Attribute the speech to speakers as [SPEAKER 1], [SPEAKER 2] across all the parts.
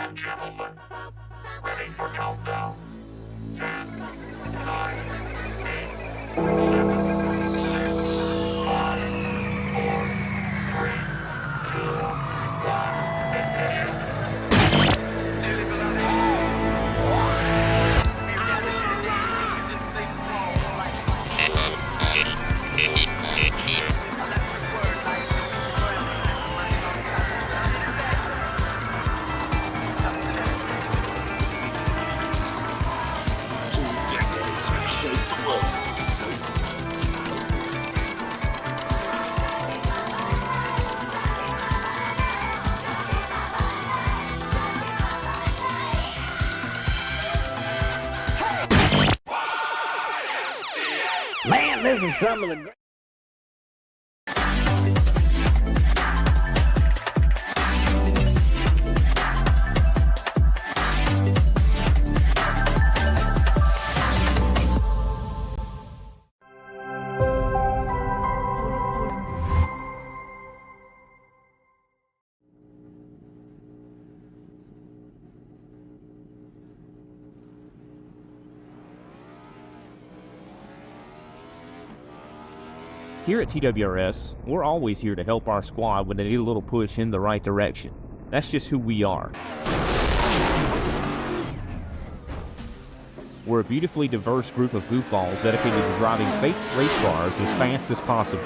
[SPEAKER 1] and gentlemen, ready for countdown. 10, 9, 8, 7, 6, 5, 4, 3, 2, 1, ignition.
[SPEAKER 2] Dearly beloved, we are gathered here today to bring you this thing called life. Electric word life means forever, that's my long time. Now that it's active, something else.
[SPEAKER 1] 2 decades have shaped the world.
[SPEAKER 3] Man, this is some of the great.
[SPEAKER 4] Here at TWRS, we're always here to help our squad when they need a little push in the right direction. That's just who we are. We're a beautifully diverse group of goofballs dedicated to driving fake race cars as fast as possible.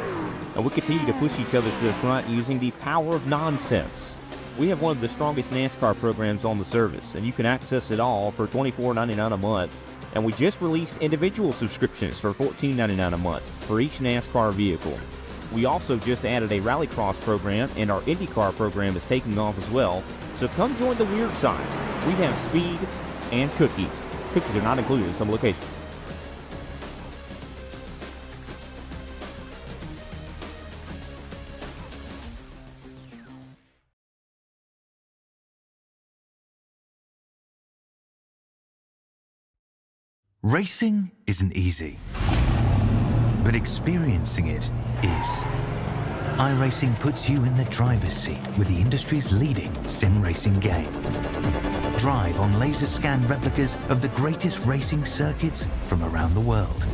[SPEAKER 4] And we continue to push each other to the front using the power of nonsense. We have one of the strongest NASCAR programs on the service, and you can access it all for $24.99 a month. And we just released individual subscriptions for $14.99 a month for each NASCAR vehicle. We also just added a Rallycross program, and our IndyCar program is taking off as well. So come join the weird side. We have speed and cookies. Cookies are not included in some locations.
[SPEAKER 5] Racing isn't easy, but experiencing it is. iRacing puts you in the driver's seat with the industry's leading sim racing game. Drive on laser scan replicas of the greatest racing circuits from around the world.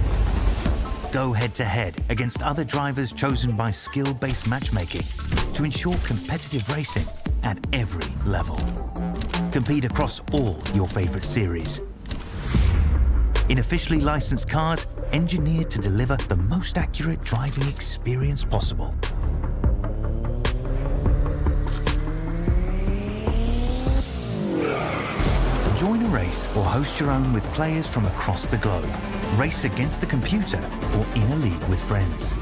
[SPEAKER 5] Go head to head against other drivers chosen by skill-based matchmaking to ensure competitive racing at every level. Compete across all your favorite series in officially licensed cars engineered to deliver the most accurate driving experience possible. Join a race or host your own with players from across the globe. Race against the computer or in a league with friends.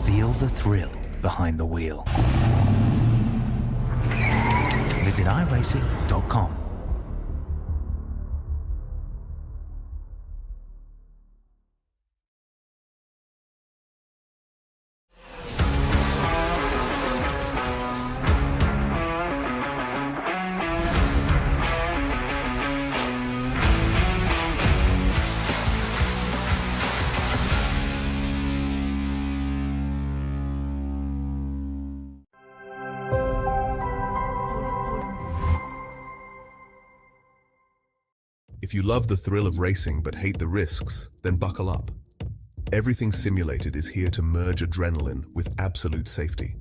[SPEAKER 5] Feel the thrill behind the wheel. Visit iRacing.com.
[SPEAKER 6] If you love the thrill of racing but hate the risks, then buckle up. Everything Simulated is here to merge adrenaline with absolute safety.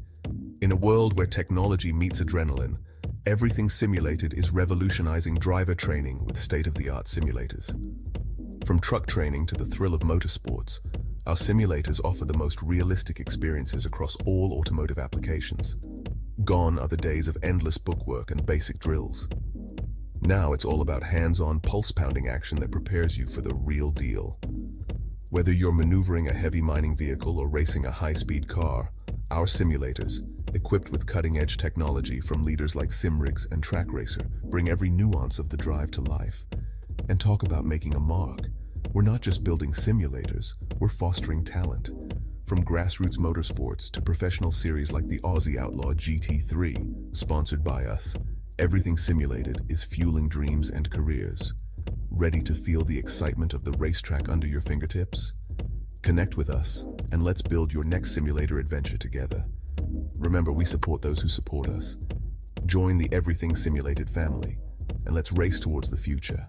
[SPEAKER 6] In a world where technology meets adrenaline, Everything Simulated is revolutionizing driver training with state-of-the-art simulators. From truck training to the thrill of motorsports, our simulators offer the most realistic experiences across all automotive applications. Gone are the days of endless bookwork and basic drills. Now it's all about hands-on, pulse-pounding action that prepares you for the real deal. Whether you're maneuvering a heavy mining vehicle or racing a high-speed car, our simulators, equipped with cutting-edge technology from leaders like SimRigs and TrackRacer, bring every nuance of the drive to life. And talk about making a mark. We're not just building simulators, we're fostering talent. From grassroots motorsports to professional series like the Aussie Outlaw GT3, sponsored by us, Everything Simulated is fueling dreams and careers. Ready to feel the excitement of the racetrack under your fingertips? Connect with us, and let's build your next simulator adventure together. Remember, we support those who support us. Join the Everything Simulated family, and let's race towards the future.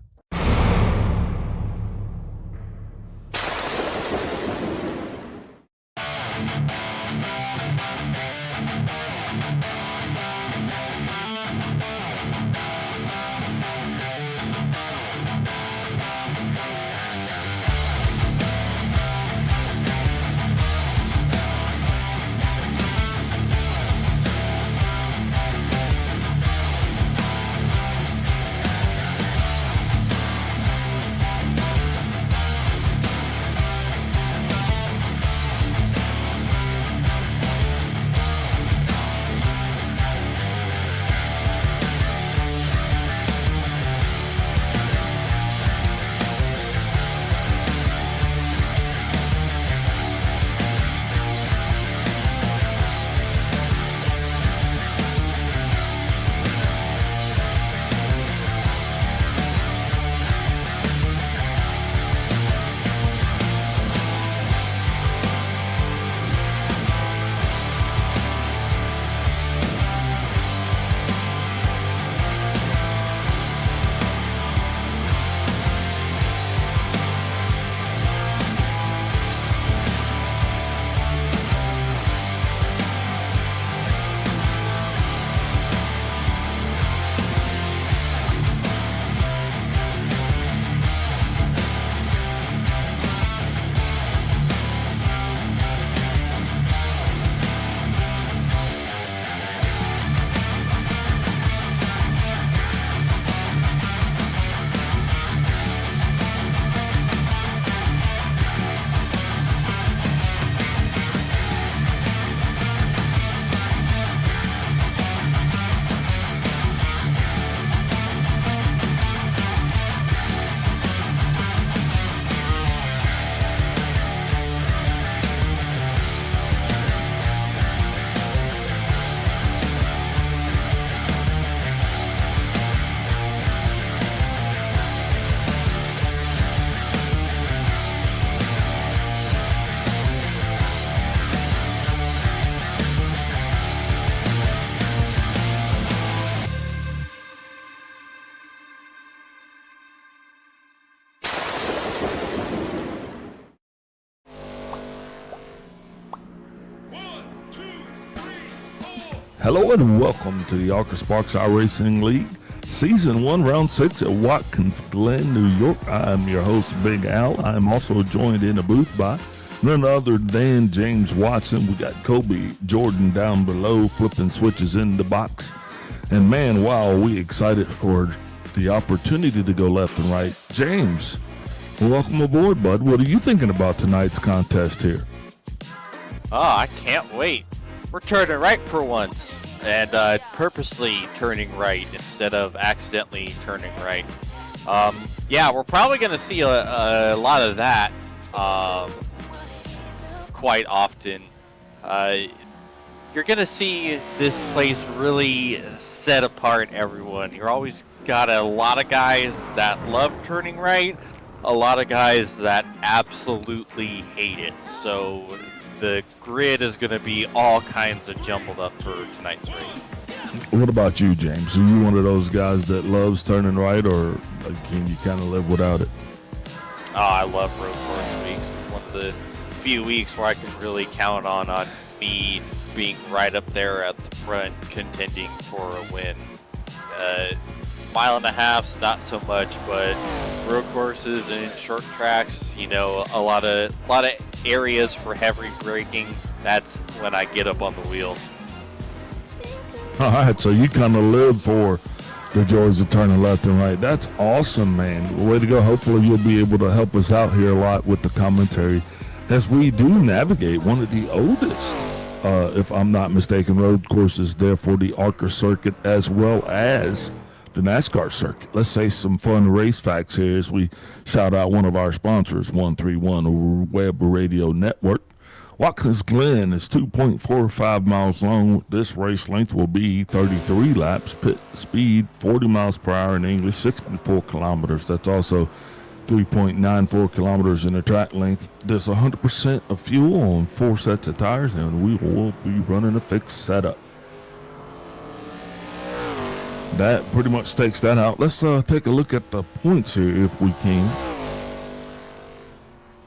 [SPEAKER 3] Hello and welcome to the ARCA Sparks iRacing League, Season 1, Round 6 at Watkins, Glen, New York. I am your host, Big Al. I am also joined in the booth by none other than James Watson. We got Kobe Jordan down below, flipping switches in the box. And man, wow, are we excited for the opportunity to go left and right. James, welcome aboard, bud. What are you thinking about tonight's contest here?
[SPEAKER 7] Oh, I can't wait. We're turning right for once, and purposely turning right instead of accidentally turning right. Yeah, we're probably going to see a lot of that quite often. You're going to see this place really set apart everyone. You're always got a lot of guys that love turning right, a lot of guys that absolutely hate it. So the grid is going to be all kinds of jumbled up for tonight's race.
[SPEAKER 3] What about you, James? Are you one of those guys that loves turning right, or can you kind of live without it?
[SPEAKER 7] Oh, I love road course weeks. It's one of the few weeks where I can really count on me being right up there at the front, contending for a win. Mile and a half's not so much, but road courses and short tracks, you know, a lot of areas for heavy braking. That's when I get up on the wheel.
[SPEAKER 3] All right, so you kind of live for the joys of turning left and right. That's awesome, man. Way to go. Hopefully you'll be able to help us out here a lot with the commentary as we do navigate one of the oldest, if I'm not mistaken, road courses there for the ARCA circuit as well as the NASCAR circuit. Let's say some fun race facts here as we shout out one of our sponsors, 131 Web Radio Network. Watkins Glen is 2.45 miles long. This race length will be 33 laps. Pit speed 40 miles per hour in English, 64 kilometers. That's also 3.94 kilometers in the track length. There's 100% of fuel on 4 sets of tires, and we will be running a fixed setup. that pretty much takes that out. Let's take a look at the points here if we can.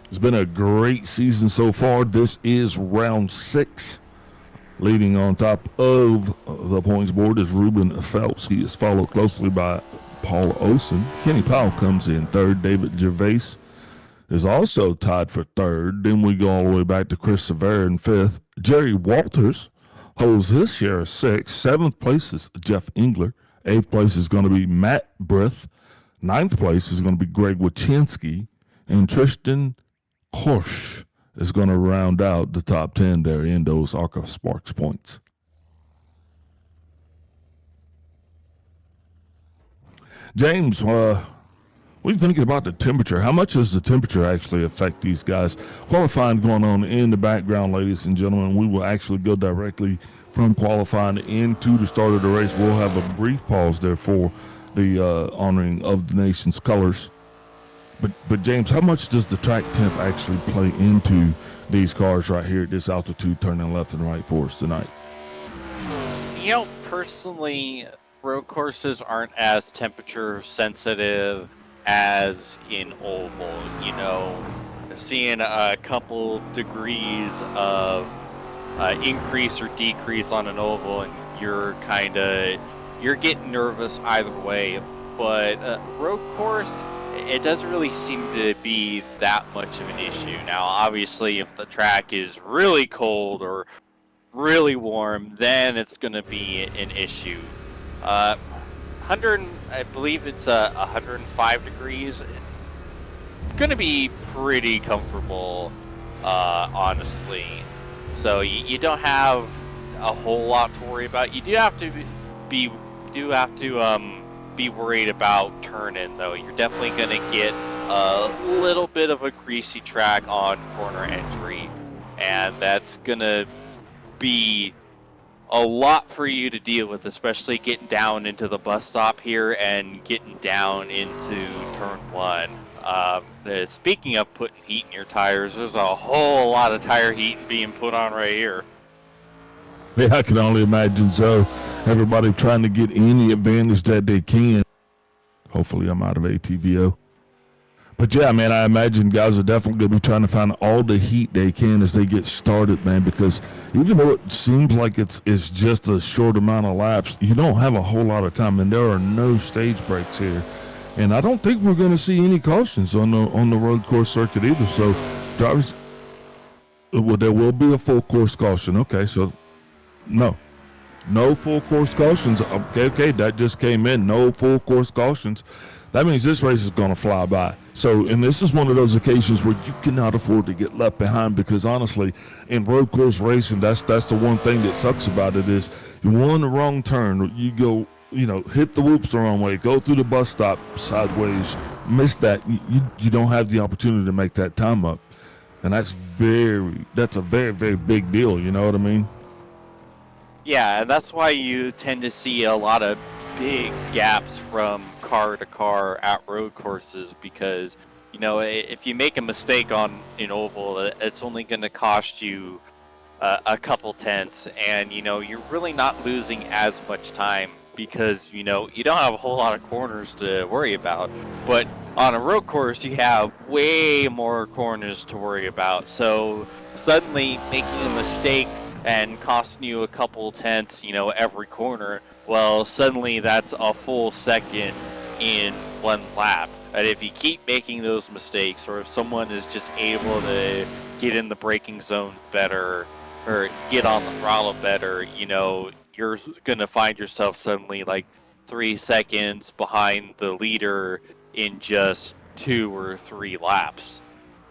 [SPEAKER 3] It's been a great season so far. This is round 6. Leading on top of the points board is Ruben Phelps. He is followed closely by Paul Olsen. Kenny Powell comes in third. David Gervais is also tied for third. Then we go all the way back to Chris Severa in fifth. Jerry Walters holds his share of 6th. 7th place is Jeff Engler. 8th place is going to be Matt Brith. 9th place is going to be Greg Wachinski. And Tristan Korsch is going to round out the top 10 there in those ARCA Sparks points. James, what are you thinking about the temperature? How much does the temperature actually affect these guys? Qualifying going on in the background, ladies and gentlemen. We will actually go directly from qualifying into the start of the race. We'll have a brief pause there for the honoring of the nation's colors. But James, how much does the track temp actually play into these cars right here at this altitude turning left and right for us tonight?
[SPEAKER 7] You know, personally, road courses aren't as temperature sensitive as in oval. You know, seeing a couple degrees of increase or decrease on an oval, and you're getting nervous either way. But road course, it doesn't really seem to be that much of an issue. Now, obviously, if the track is really cold or really warm, then it's going to be an issue. I believe it's 105 degrees. It's going to be pretty comfortable, honestly. So you don't have a whole lot to worry about. You do have to be worried about turning, though. You're definitely going to get a little bit of a greasy track on corner entry, and that's going to be a lot for you to deal with, especially getting down into the bus stop here and getting down into turn 1. Speaking of putting heat in your tires, there's a whole lot of tire heat being put on right here.
[SPEAKER 3] Yeah, I can only imagine so. Everybody trying to get any advantage that they can. Hopefully I'm out of ATVO. But yeah, man, I imagine guys are definitely going to be trying to find all the heat they can as they get started, man, because even though it seems like it's just a short amount of laps, you don't have a whole lot of time, and there are no stage breaks here. And I don't think we're going to see any cautions on the road course circuit either. So drivers, well, there will be a full course caution. Okay, so no full course cautions. Okay, that just came in. No full course cautions. That means this race is going to fly by. So, and this is one of those occasions where you cannot afford to get left behind, because honestly, in road course racing, that's the one thing that sucks about it is you want the wrong turn, you go, hit the whoops the wrong way, go through the bus stop sideways, miss that, you don't have the opportunity to make that time up. And that's a very, very big deal, you know what I mean?
[SPEAKER 7] Yeah, and that's why you tend to see a lot of big gaps from car to car at road courses, because if you make a mistake on an oval, it's only going to cost you a couple tenths, and you're really not losing as much time, because you don't have a whole lot of corners to worry about. But on a road course, you have way more corners to worry about, so suddenly making a mistake and costing you a couple tenths, every corner, well, suddenly that's a full second in one lap. And if you keep making those mistakes, or if someone is just able to get in the braking zone better, or get on the throttle better, you're going to find yourself suddenly like 3 seconds behind the leader in just 2 or 3 laps.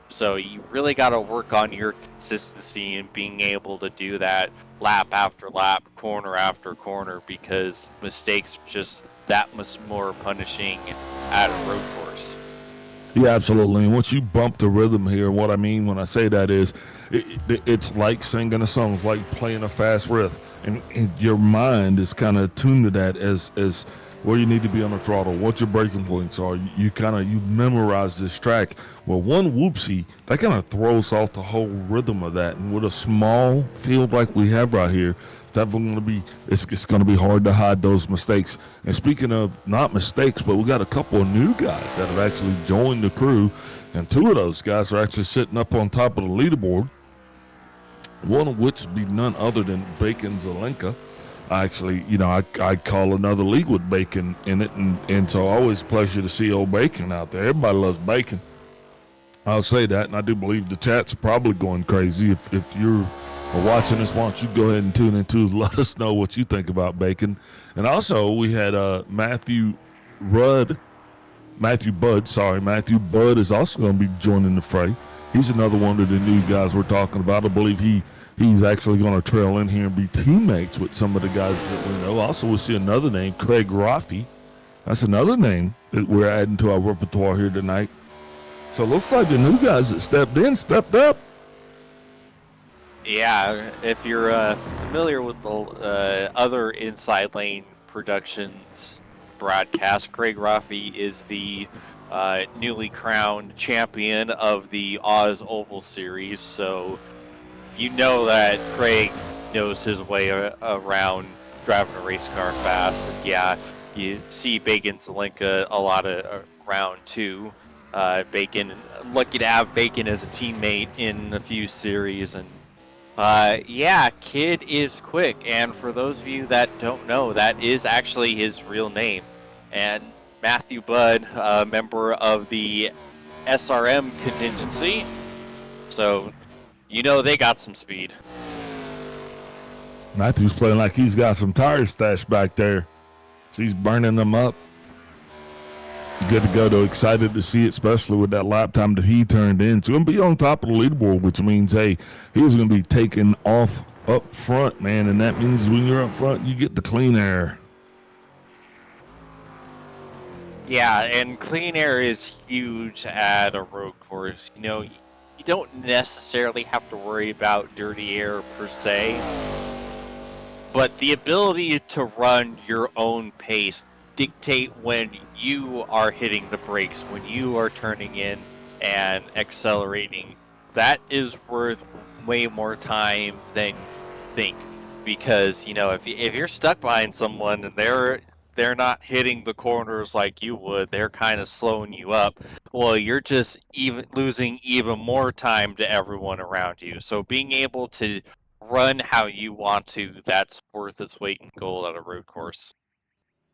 [SPEAKER 7] So you really got to work on your consistency and being able to do that lap after lap, corner after corner, because mistakes are just that much more punishing at a road course.
[SPEAKER 3] Yeah, absolutely. And once you bump the rhythm here, what I mean when I say that is it's like singing a song. It's like playing a fast riff. And your mind is kind of tuned to that as where you need to be on the throttle, what your braking points are. You memorize this track. Well, one whoopsie, that kind of throws off the whole rhythm of that. And with a small field like we have right here, it's definitely going to be, it's going to be hard to hide those mistakes. And speaking of not mistakes, but we got a couple of new guys that have actually joined the crew, and two of those guys are actually sitting up on top of the leaderboard. One of which would be none other than Bacon Zelenka. Actually, I call another league with Bacon in it, and so always a pleasure to see old Bacon out there. Everybody loves Bacon. I'll say that, and I do believe the chat's probably going crazy. If you're watching this, why don't you go ahead and tune in too? Let us know what you think about Bacon. And also, we had Matthew Budd is also going to be joining the fray. He's another one of the new guys we're talking about. I believe he's actually going to trail in here and be teammates with some of the guys that we know. Also, we'll see another name, Craig Raffy. That's another name that we're adding to our repertoire here tonight. So it looks like the new guys that stepped up.
[SPEAKER 7] Yeah, if you're familiar with the other Inside Lane Productions broadcast, Craig Raffy is the newly crowned champion of the Oz Oval Series, so you know that Craig knows his way around driving a race car fast. And yeah, you see Bacon Zelenka a lot around too. Bacon, lucky to have Bacon as a teammate in a few series. And yeah, Kid is quick. And for those of you that don't know, that is actually his real name. And Matthew Budd, a member of the SRM contingency. So they got some speed.
[SPEAKER 3] Matthew's playing like he's got some tires stashed back there. So he's burning them up. Good to go, though. Excited to see it, especially with that lap time that he turned in. So going to be on top of the leaderboard, which means, hey, he's going to be taking off up front, man. And that means when you're up front, you get the clean air.
[SPEAKER 7] Yeah, and clean air is huge at a road course. You don't necessarily have to worry about dirty air per se, but the ability to run your own pace, dictate when you are hitting the brakes, when you are turning in and accelerating, that is worth way more time than you think. Because if you're stuck behind someone and they're not hitting the corners like you would, they're kind of slowing you up, well, you're just losing even more time to everyone around you. So being able to run how you want to, that's worth its weight in gold at a road course.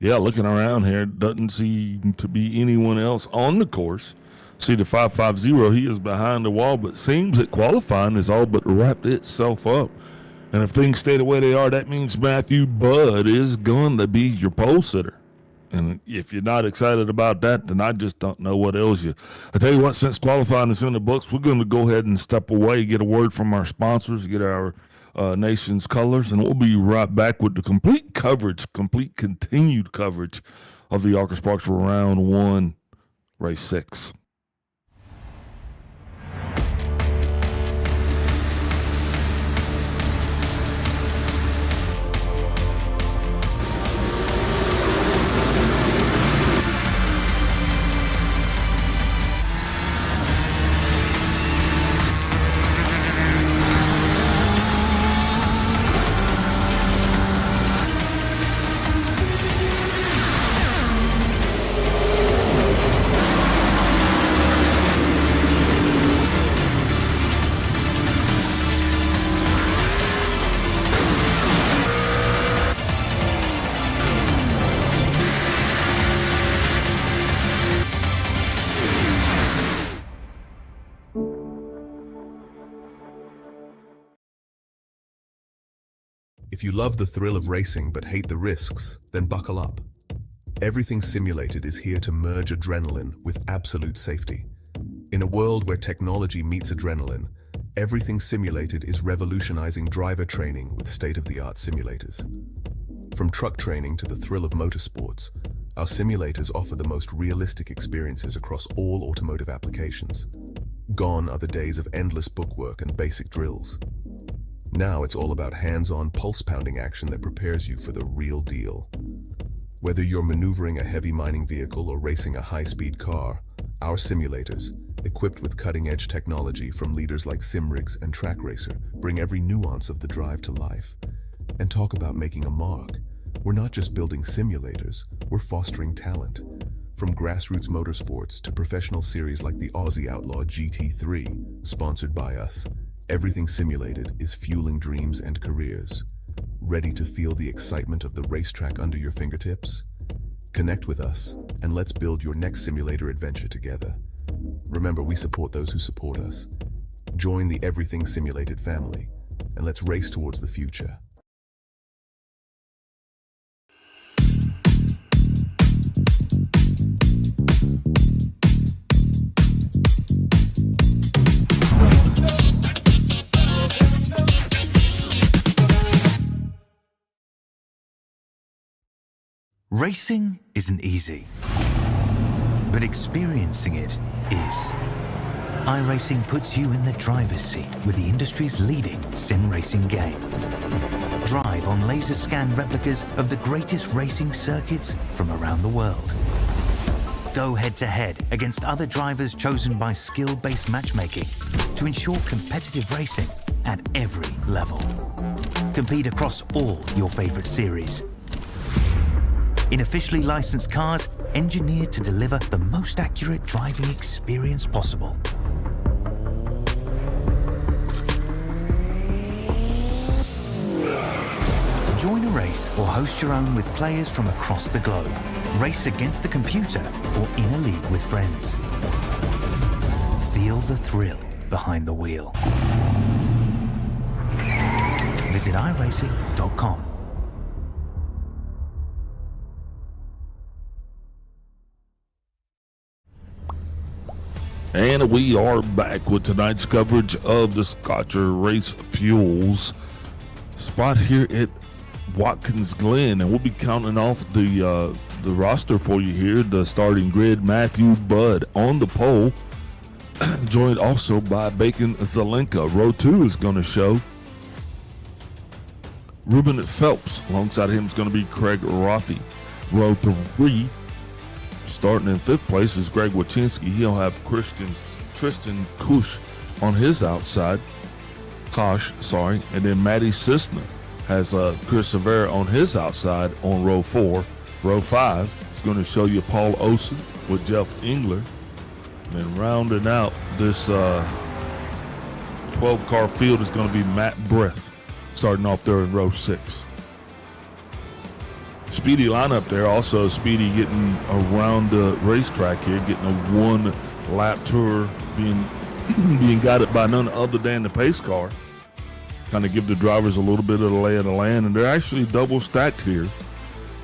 [SPEAKER 3] Yeah, looking around here, doesn't seem to be anyone else on the course. See the 550, he is behind the wall, but seems that qualifying has all but wrapped itself up. And if things stay the way they are, that means Matthew Budd is going to be your pole sitter. And if you're not excited about that, then I just don't know what else you. I tell you what, since qualifying is in the books, we're going to go ahead and step away, get a word from our sponsors, get our nation's colors, and we'll be right back with the complete continued coverage of the ARCA Sparks for round 1, race 6.
[SPEAKER 6] If you love the thrill of racing but hate the risks, then buckle up. Everything Simulated is here to merge adrenaline with absolute safety. In a world where technology meets adrenaline, Everything Simulated is revolutionizing driver training with state-of-the-art simulators. From truck training to the thrill of motorsports, our simulators offer the most realistic experiences across all automotive applications. Gone are the days of endless bookwork and basic drills. Now it's all about hands-on, pulse-pounding action that prepares you for the real deal. Whether you're maneuvering a heavy mining vehicle or racing a high-speed car, our simulators, equipped with cutting-edge technology from leaders like SimRigs and Track Racer, bring every nuance of the drive to life. And talk about making a mark. We're not just building simulators, we're fostering talent. From grassroots motorsports to professional series like the Aussie Outlaw GT3, sponsored by us, everything simulated is fueling dreams and careers. Ready to feel the excitement of the racetrack under your fingertips? Connect with us, and let's build your next simulator adventure together. Remember, we support those who support us. Join the Everything Simulated family, and let's race towards the future.
[SPEAKER 5] Racing isn't easy, but experiencing it is. iRacing puts you in the driver's seat with the industry's leading sim racing game. Drive on laser scan replicas of the greatest racing circuits from around the world. Go head to head against other drivers chosen by skill-based matchmaking to ensure competitive racing at every level. Compete across all your favorite series in officially licensed cars engineered to deliver the most accurate driving experience possible. Join a race or host your own with players from across the globe. Race against the computer or in a league with friends. Feel the thrill behind the wheel. Visit iRacing.com.
[SPEAKER 3] And we are back with tonight's coverage of the Scotcher Race Fuels spot here at Watkins Glen, and we'll be counting off the roster for you here. The starting grid: Matthew Budd on the pole, joined also by Bacon Zelenka. Row 2 is going to show Ruben Phelps. Alongside him is going to be Craig Roffey. Row 3, starting in 5th place, is Greg Wachinski. He'll have Tristan Kush on his outside. And then Matty Cisna has Chris Severa on his outside on row 4. Row 5 is going to show you Paul Olsen with Jeff Engler. And then rounding out this 12-car field is going to be Matt Breath, starting off there in row 6. Speedy lineup there. Also Speedy getting around the racetrack here, getting a 1-lap tour, being guided by none other than the pace car. Kind of give the drivers a little bit of the lay of the land, and they're actually double stacked here.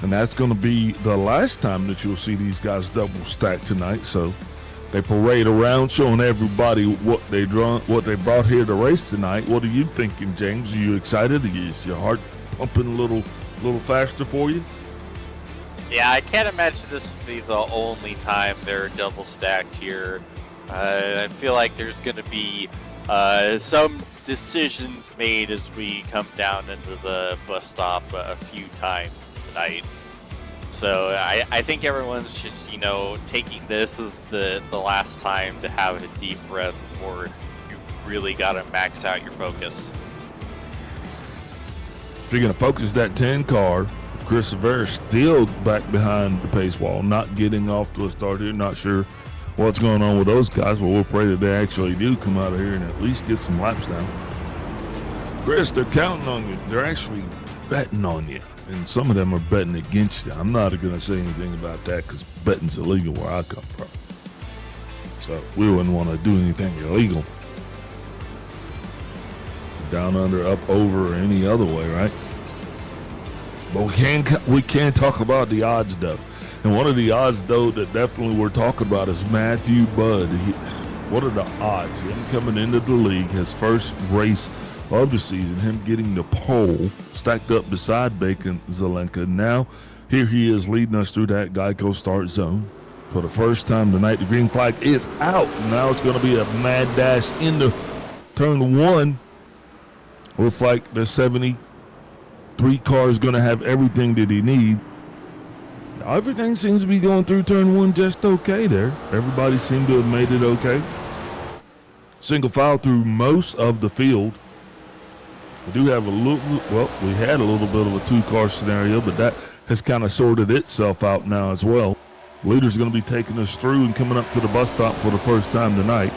[SPEAKER 3] And that's going to be the last time that you'll see these guys double stacked tonight. So they parade around showing everybody what they brought here to race tonight. What are you thinking, James? Are you excited? Is your heart pumping a little faster for you?
[SPEAKER 7] Yeah, I can't imagine this will be the only time they're double stacked here. I feel like there's going to be some decisions made as we come down into the bus stop a few times tonight. So I think everyone's just, taking this as the last time to have a deep breath before you really got to max out your focus.
[SPEAKER 3] You're going to focus that 10 car. Chris Severa still back behind the pace wall, not getting off to a start here. Not sure what's going on with those guys, but we'll pray that they actually do come out of here and at least get some laps down. Chris, they're counting on you. They're actually betting on you, and some of them are betting against you. I'm not going to say anything about that because betting's illegal where I come from. So we wouldn't want to do anything illegal. Down, under, up, over, or any other way, right? But we can talk about the odds, though. And one of the odds, though, that definitely we're talking about is Matthew Budd. What are the odds? Him coming into the league, his first race of the season, him getting the pole stacked up beside Bacon Zelenka. Now, here he is leading us through that Geico start zone. For the first time tonight, the green flag is out. Now it's going to be a mad dash into turn 1. Looks like the 73 car is going to have everything that he needs. Everything seems to be going through turn one just okay there. Everybody seemed to have made it okay. Single file through most of the field. We do have we had a little bit of a two-car scenario, but that has kind of sorted itself out now as well. Leader's going to be taking us through and coming up to the bus stop for the first time tonight.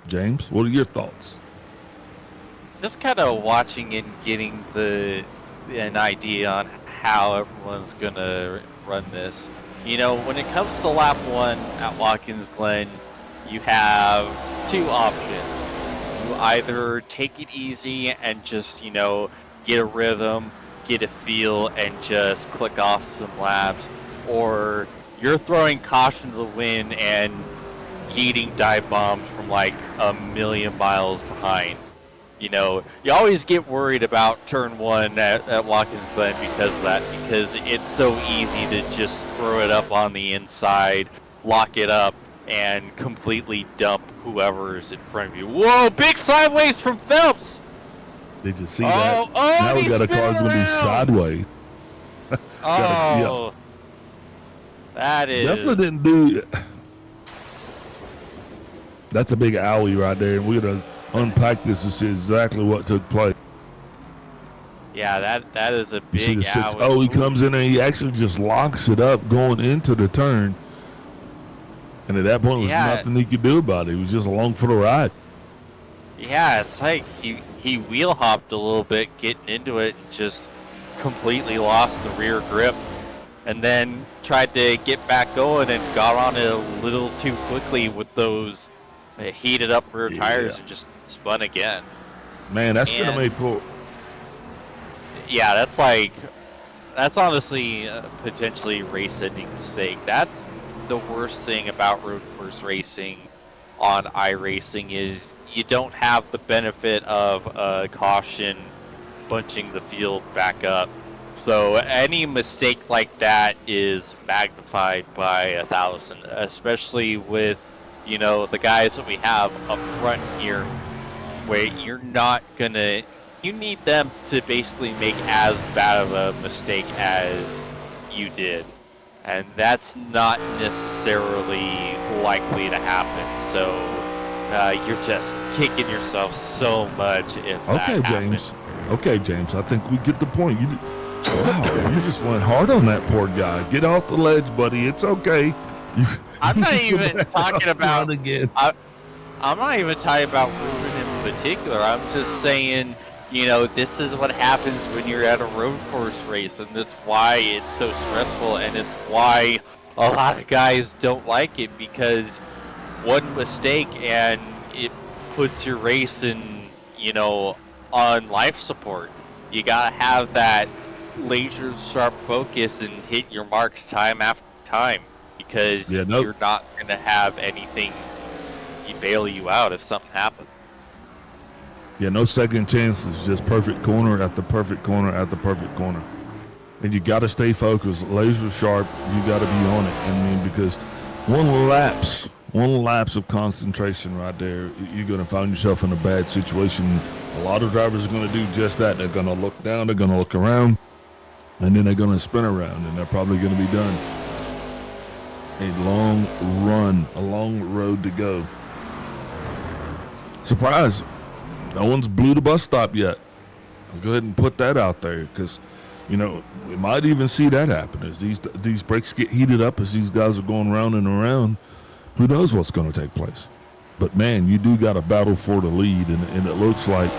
[SPEAKER 3] James, what are your thoughts?
[SPEAKER 7] Just kind of watching and getting an idea on how everyone's gonna run this. You know, when it comes to lap 1 at Watkins Glen, you have two options. You either take it easy and just, you know, get a rhythm, get a feel, and just click off some laps, or you're throwing caution to the wind and yeeting dive bombs from like a million miles behind. You know, you always get worried about turn 1 at Watkins Glen because of that, because it's so easy to just throw it up on the inside, lock it up, and completely dump whoever's in front of you. Whoa, big sideways from Phelps!
[SPEAKER 3] Did you see that? Now we got a car that's going to be sideways.
[SPEAKER 7] That is...
[SPEAKER 3] Definitely didn't do... That's a big alley right there, and we're going to unpack this to see exactly what took place.
[SPEAKER 7] Yeah, that is a big alley.
[SPEAKER 3] Oh, he comes in and he actually just locks it up going into the turn. And at that point, there was nothing he could do about it. He was just along for the ride.
[SPEAKER 7] Yeah, it's like he wheel hopped a little bit getting into it and just completely lost the rear grip. And then tried to get back going and got on it a little too quickly with those heated up rear tires and just spun again.
[SPEAKER 3] Man, that's gonna make for...
[SPEAKER 7] Yeah, that's honestly potentially race-ending mistake. That's the worst thing about road course racing on iRacing is you don't have the benefit of caution bunching the field back up. So any mistake like that is magnified by 1,000, especially with, you know, the guys that we have up front here, where you're not gonna, you need them to basically make as bad of a mistake as you did. And that's not necessarily likely to happen. So you're just kicking yourself so much if that happens.
[SPEAKER 3] Okay, James, I think we get the point. Wow, you just went hard on that poor guy. Get off the ledge, buddy. It's okay.
[SPEAKER 7] I'm not even talking about again. I'm not even talking about Ruben in particular. I'm just saying, you know, this is what happens when you're at a road course race, and that's why it's so stressful, and it's why a lot of guys don't like it, because one mistake and it puts your race in, you know, on life support. You gotta have that laser sharp focus and hit your marks time after time, because you're not gonna have anything bail you out if something happens.
[SPEAKER 3] Yeah, no second chances, just perfect corner after perfect corner after perfect corner. And you got to stay focused, laser sharp. You got to be on it. I mean, because one lapse of concentration right there, you're going to find yourself in a bad situation. A lot of drivers are going to do just that. They're going to look down, they're going to look around, and then they're going to spin around, and they're probably going to be done. A long run, a long road to go. Surprise, no one's blew the bus stop yet. I'll go ahead and put that out there, because, you know, we might even see that happen as these brakes get heated up as these guys are going round and around. Who knows what's going to take place? But man, you do got to battle for the lead, and it looks like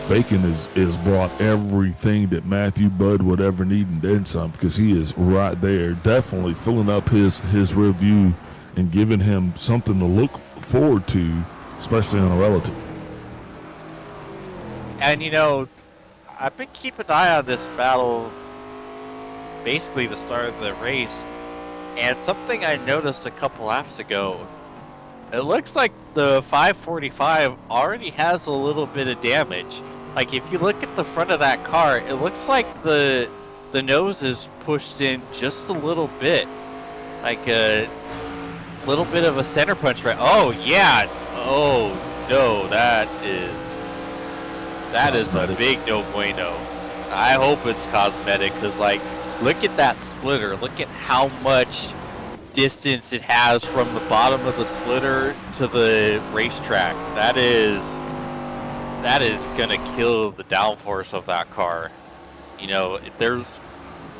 [SPEAKER 3] Bacon is brought everything that Matthew Budd would ever need and then some, because he is right there, definitely filling up his review and giving him something to look forward to, especially on a relative.
[SPEAKER 7] And you know, I've been keeping an eye on this battle basically the start of the race, and something I noticed a couple laps ago, it looks like the 545 already has a little bit of damage. Like if you look at the front of that car, it looks like the nose is pushed in just a little bit, like a little bit of a center punch, right? Oh yeah. Oh no, that that is a
[SPEAKER 3] cosmetic.
[SPEAKER 7] big no bueno. I hope it's cosmetic because, like, look at that splitter. Look at how much distance it has from the bottom of the splitter to the racetrack. That is gonna kill the downforce of that car. You know, if there's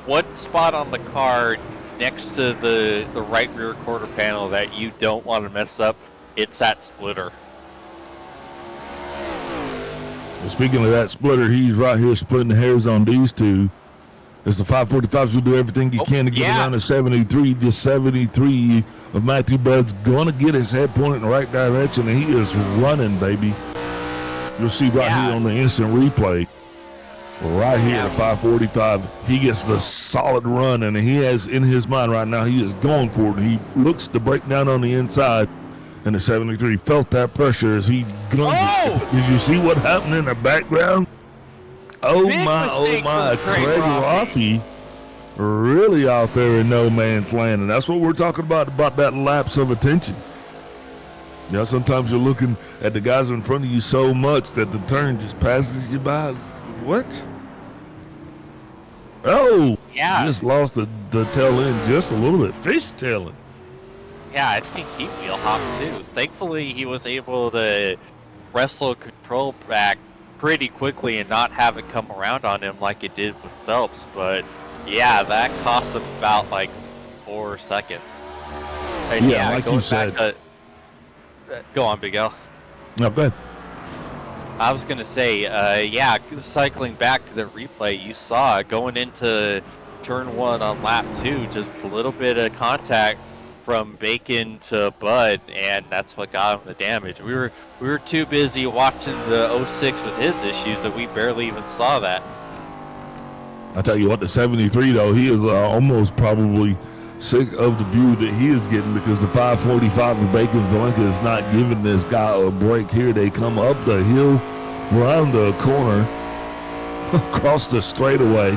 [SPEAKER 7] one spot on the car next to the right rear quarter panel that you don't want to mess up, it's that splitter.
[SPEAKER 3] Well, speaking of that splitter, he's right here splitting the hairs on these two. As the 545s will do everything you can to get
[SPEAKER 7] yeah.
[SPEAKER 3] around the 73. Just 73 of Matthew Budd's going to get his head pointed in the right direction, and he is running, baby. You'll see right here on the instant replay. Right here, the 545, he gets the solid run, and he has in his mind right now, he is going for it. He looks to break down on the inside, and the 73 felt that pressure as he guns it. Did you see what happened in the background? Oh
[SPEAKER 7] Big
[SPEAKER 3] my,
[SPEAKER 7] Craig
[SPEAKER 3] Craig
[SPEAKER 7] Roffey.
[SPEAKER 3] Roffey really out there in no man's land, and that's what we're talking about that lapse of attention. You know, sometimes you're looking at the guys in front of you so much that the turn just passes you by. What? Oh,
[SPEAKER 7] Yeah.
[SPEAKER 3] just lost the tail end just a little bit. Fishtailing.
[SPEAKER 7] Yeah, I think he wheel hopped too. Thankfully, he was able to wrestle control back pretty quickly and not have it come around on him like it did with Phelps. But yeah, that cost him about like 4 seconds. And
[SPEAKER 3] Yeah, like you said.
[SPEAKER 7] Go on, Big L.
[SPEAKER 3] Not bad.
[SPEAKER 7] I was gonna say, yeah, cycling back to the replay, you saw going into turn 1 on lap 2, just a little bit of contact from Bacon to Bud, and that's what got him the damage. We were too busy watching the 06 with his issues that we barely even saw that.
[SPEAKER 3] I tell you what, the 73 though, he is almost probably sick of the view that he is getting because the 545 of Bacon Zelenka is not giving this guy a break here. They come up the hill, around the corner, across the straightaway,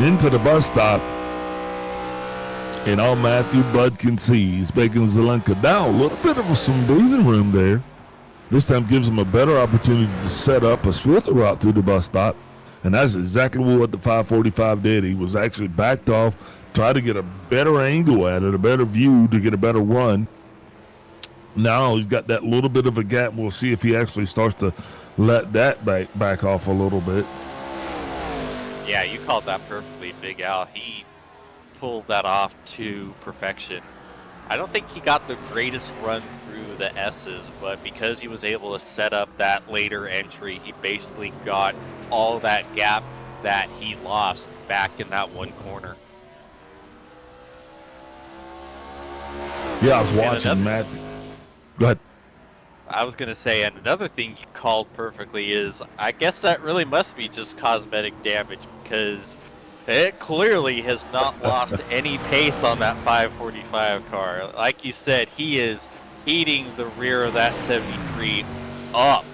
[SPEAKER 3] into the bus stop, and all Matthew Budd can see is Bacon Zelenka. Now, a little bit of some breathing room there. This time gives him a better opportunity to set up a swifter route through the bus stop, and that's exactly what the 545 did. He was actually backed off, try to get a better angle at it, a better view to get a better run. Now he's got that little bit of a gap. We'll see if he actually starts to let that back off a little bit.
[SPEAKER 7] Yeah, you called that perfectly, Big Al. He pulled that off to perfection. I don't think he got the greatest run through the S's, but because he was able to set up that later entry, he basically got all that gap that he lost back in that one corner.
[SPEAKER 3] Yeah, I was watching Matthew. Go ahead.
[SPEAKER 7] I was going to say, and another thing you called perfectly is, I guess that really must be just cosmetic damage, because it clearly has not lost any pace on that 545 car. Like you said, he is eating the rear of that 73 up.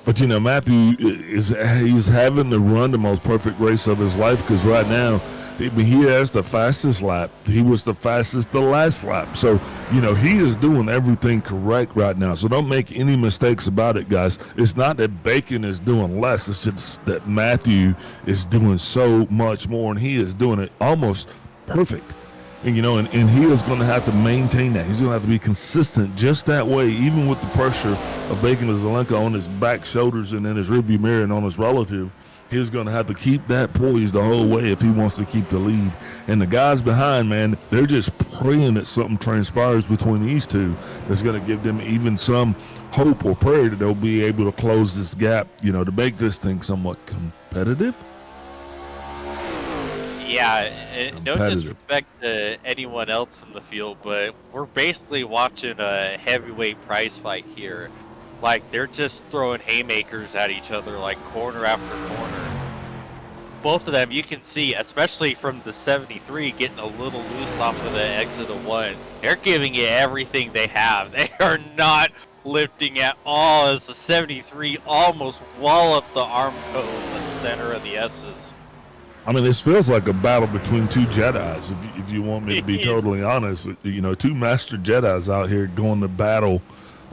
[SPEAKER 3] But you know, Matthew he's having to run the most perfect race of his life because right now he has the fastest lap. He was the fastest the last lap. So, you know, he is doing everything correct right now. So don't make any mistakes about it, guys. It's not that Bacon is doing less. It's just that Matthew is doing so much more, and he is doing it almost perfect. And, you know, and he is going to have to maintain that. He's going to have to be consistent just that way, even with the pressure of Bacon and Zelenka on his back shoulders and in his rearview mirror and on his relative. He's going to have to keep that poised the whole way if he wants to keep the lead. And the guys behind, man, they're just praying that something transpires between these two that's going to give them even some hope or prayer that they'll be able to close this gap, you know, to make this thing somewhat competitive.
[SPEAKER 7] Yeah, no disrespect to anyone else in the field, but we're basically watching a heavyweight prize fight here. Like, they're just throwing haymakers at each other, like corner after corner. Both of them, you can see, especially from the 73, getting a little loose off of the exit of 1. They're giving it everything they have. They are not lifting at all as the 73 almost walloped the Armco in the center of the S's.
[SPEAKER 3] I mean, this feels like a battle between two Jedis, if you want me to be totally honest. You know, two master Jedis out here going to battle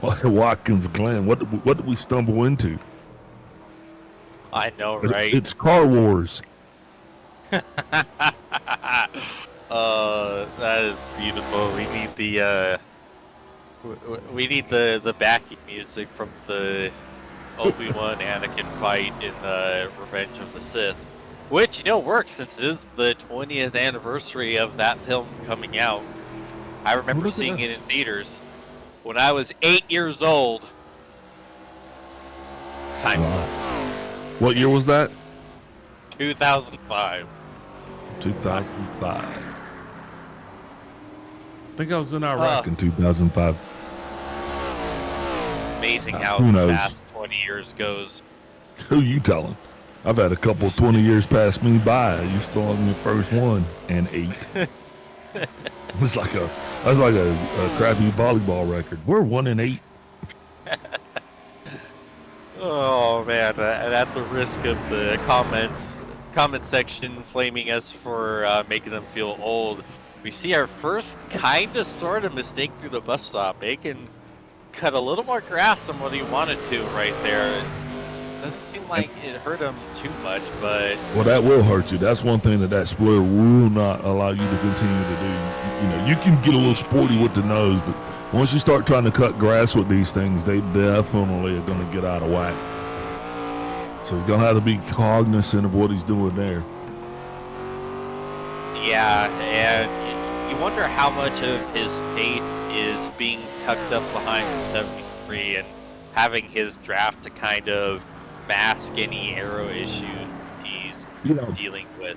[SPEAKER 3] Watkins Glen. What did we stumble into?
[SPEAKER 7] I know, right?
[SPEAKER 3] It's Car Wars.
[SPEAKER 7] That is beautiful. We need the backing music from the Obi-Wan Anakin fight in Revenge of the Sith, which works since it is the 20th anniversary of that film coming out. I remember seeing it in theaters when I was 8 years old. Time sucks.
[SPEAKER 3] What year was that?
[SPEAKER 7] 2005.
[SPEAKER 3] 2005. I think I was in Iraq in 2005.
[SPEAKER 7] Amazing how
[SPEAKER 3] who knows?
[SPEAKER 7] fast 20 years goes.
[SPEAKER 3] Who you telling? I've had a couple of 20 years pass me by. You still on your first one and 8. That's like a crappy volleyball record. We're 1 and 8.
[SPEAKER 7] Oh man, and at the risk of the comment section flaming us for making them feel old, we see our first kind of sort of mistake through the bus stop. Bacon cut a little more grass than what he wanted to right there. It doesn't seem like it hurt him too much, but...
[SPEAKER 3] Well, that will hurt you. That's one thing that splitter will not allow you to continue to do. You can get a little sporty with the nose, but once you start trying to cut grass with these things, they definitely are going to get out of whack. So he's going to have to be cognizant of what he's doing there.
[SPEAKER 7] Yeah, and you wonder how much of his pace is being tucked up behind the 73 and having his draft to kind of mask any aero issues he's dealing with.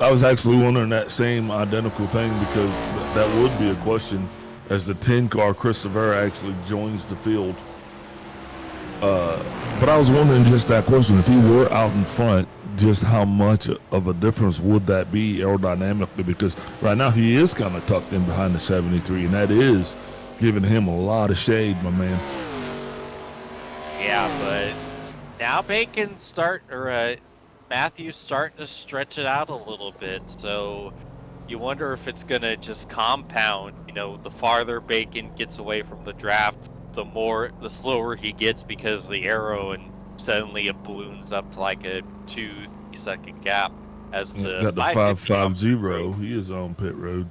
[SPEAKER 3] I was actually wondering that same identical thing because that would be a question as the 10 car Chris Severa actually joins the field. But I was wondering just that question, if he were out in front, just how much of a difference would that be aerodynamically? Because right now he is kind of tucked in behind the 73, and that is giving him a lot of shade, my man.
[SPEAKER 7] Yeah, but now Matthew's starting to stretch it out a little bit, so you wonder if it's gonna just compound. The farther Bacon gets away from the draft, the slower he gets because of the aero, and suddenly it balloons up to like a 2-3 second gap as the
[SPEAKER 3] got the 550. He is on pit road.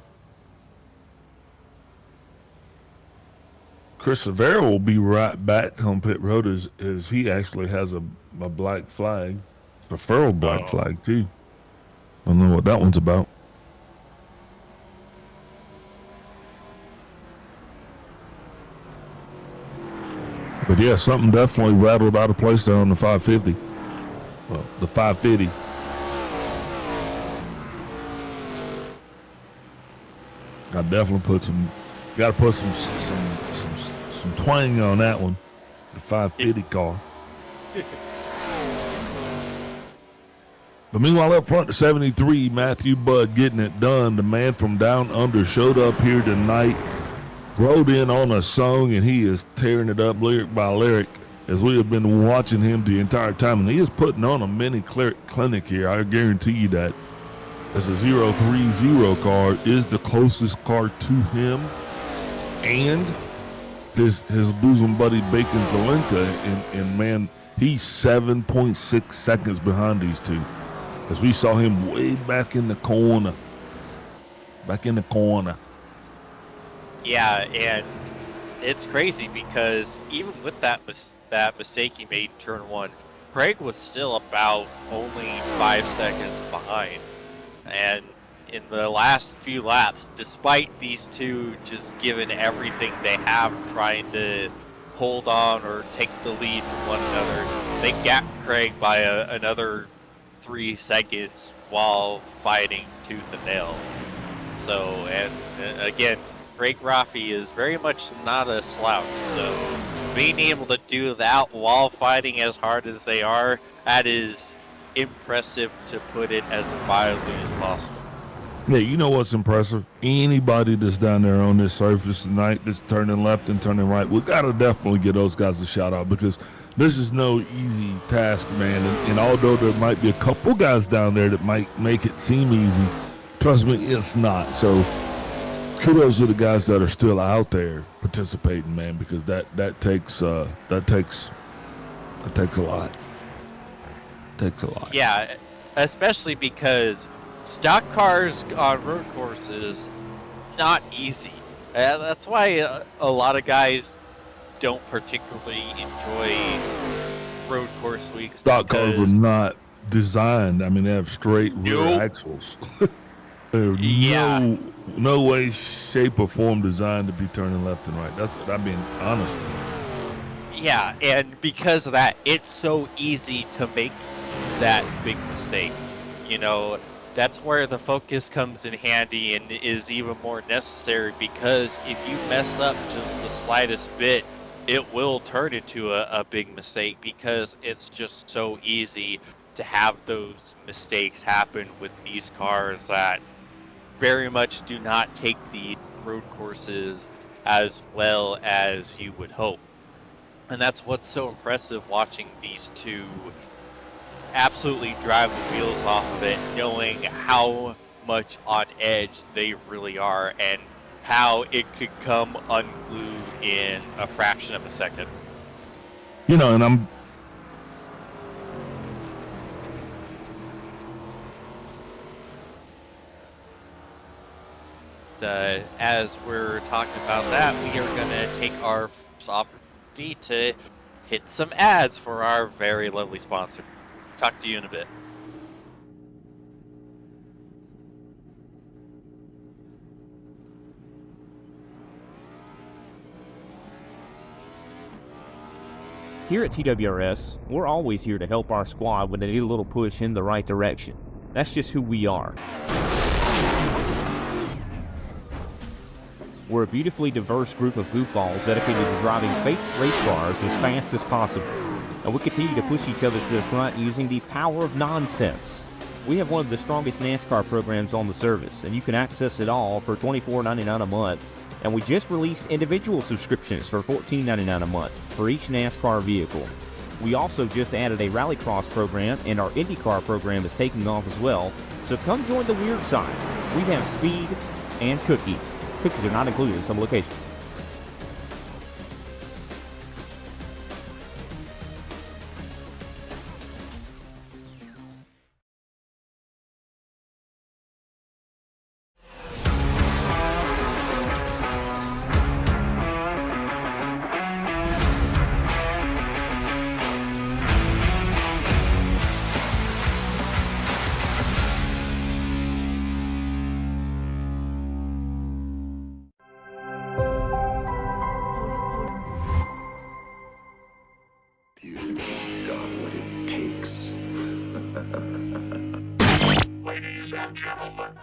[SPEAKER 3] Chris Severa will be right back on pit road as he actually has a black flag, a furrow black flag too. I don't know what that one's about. But yeah, something definitely rattled out of place there on the 550. Well, the 550. I definitely got to put some twang on that one. The 550 car. But meanwhile, up front, the 73, Matthew Budd getting it done. The man from down under showed up here tonight, rode in on a song, and he is tearing it up lyric by lyric as we have been watching him the entire time. And he is putting on a mini clinic here. I guarantee you that. As a 030 car is the closest car to him, and his bosom buddy Bacon Zelenka, and man, he's 7.6 seconds behind these two. As we saw him way back in the corner.
[SPEAKER 7] Yeah, and it's crazy because even with that mistake he made in turn 1, Craig was still about only 5 seconds behind. And in the last few laps, despite these two just giving everything they have trying to hold on or take the lead from one another, they gapped Craig by another 3 seconds while fighting tooth and nail. So, and again, Craig Raffy is very much not a slouch, so being able to do that while fighting as hard as they are, that is impressive, to put it as mildly as possible.
[SPEAKER 3] Yeah, you know what's impressive? Anybody that's down there on this surface tonight that's turning left and turning right, we got to definitely give those guys a shout out, because this is no easy task, man. And although there might be a couple guys down there that might make it seem easy, trust me, it's not. So kudos to the guys that are still out there participating, man, because that takes a lot. Takes a lot.
[SPEAKER 7] Yeah, especially because stock cars on road courses, not easy. That's why a lot of guys don't particularly enjoy road course weeks.
[SPEAKER 3] Stock cars were not designed. I mean, they have straight rear
[SPEAKER 7] Nope.
[SPEAKER 3] axles. They're
[SPEAKER 7] Yeah.
[SPEAKER 3] no way, shape, or form designed to be turning left and right. That's what I'm being honest.
[SPEAKER 7] Yeah, and because of that, it's so easy to make that big mistake. You know, that's where the focus comes in handy and is even more necessary, because if you mess up just the slightest bit, it will turn into a big mistake, because it's just so easy to have those mistakes happen with these cars that very much do not take the road courses as well as you would hope. And that's what's so impressive, watching these two absolutely drive the wheels off of it, knowing how much on edge they really are and how it could come unglued in a fraction of a second.
[SPEAKER 3] You know, and I'm
[SPEAKER 7] as we're talking about that, we are going to take our opportunity to hit some ads for our very lovely sponsor. Talk to you in a bit.
[SPEAKER 4] Here at TWRS, we're always here to help our squad when they need a little push in the right direction. That's just who we are. We're a beautifully diverse group of goofballs dedicated to driving fake race cars as fast as possible. And we continue to push each other to the front using the power of nonsense. We have one of the strongest NASCAR programs on the service, and you can access it all for $24.99 a month. And we just released individual subscriptions for $14.99 a month for each NASCAR vehicle. We also just added a Rallycross program, and our IndyCar program is taking off as well. So come join the weird side. We have speed and cookies. Cookies are not included in some locations.
[SPEAKER 1] You've got what it takes.
[SPEAKER 8] Ladies and gentlemen,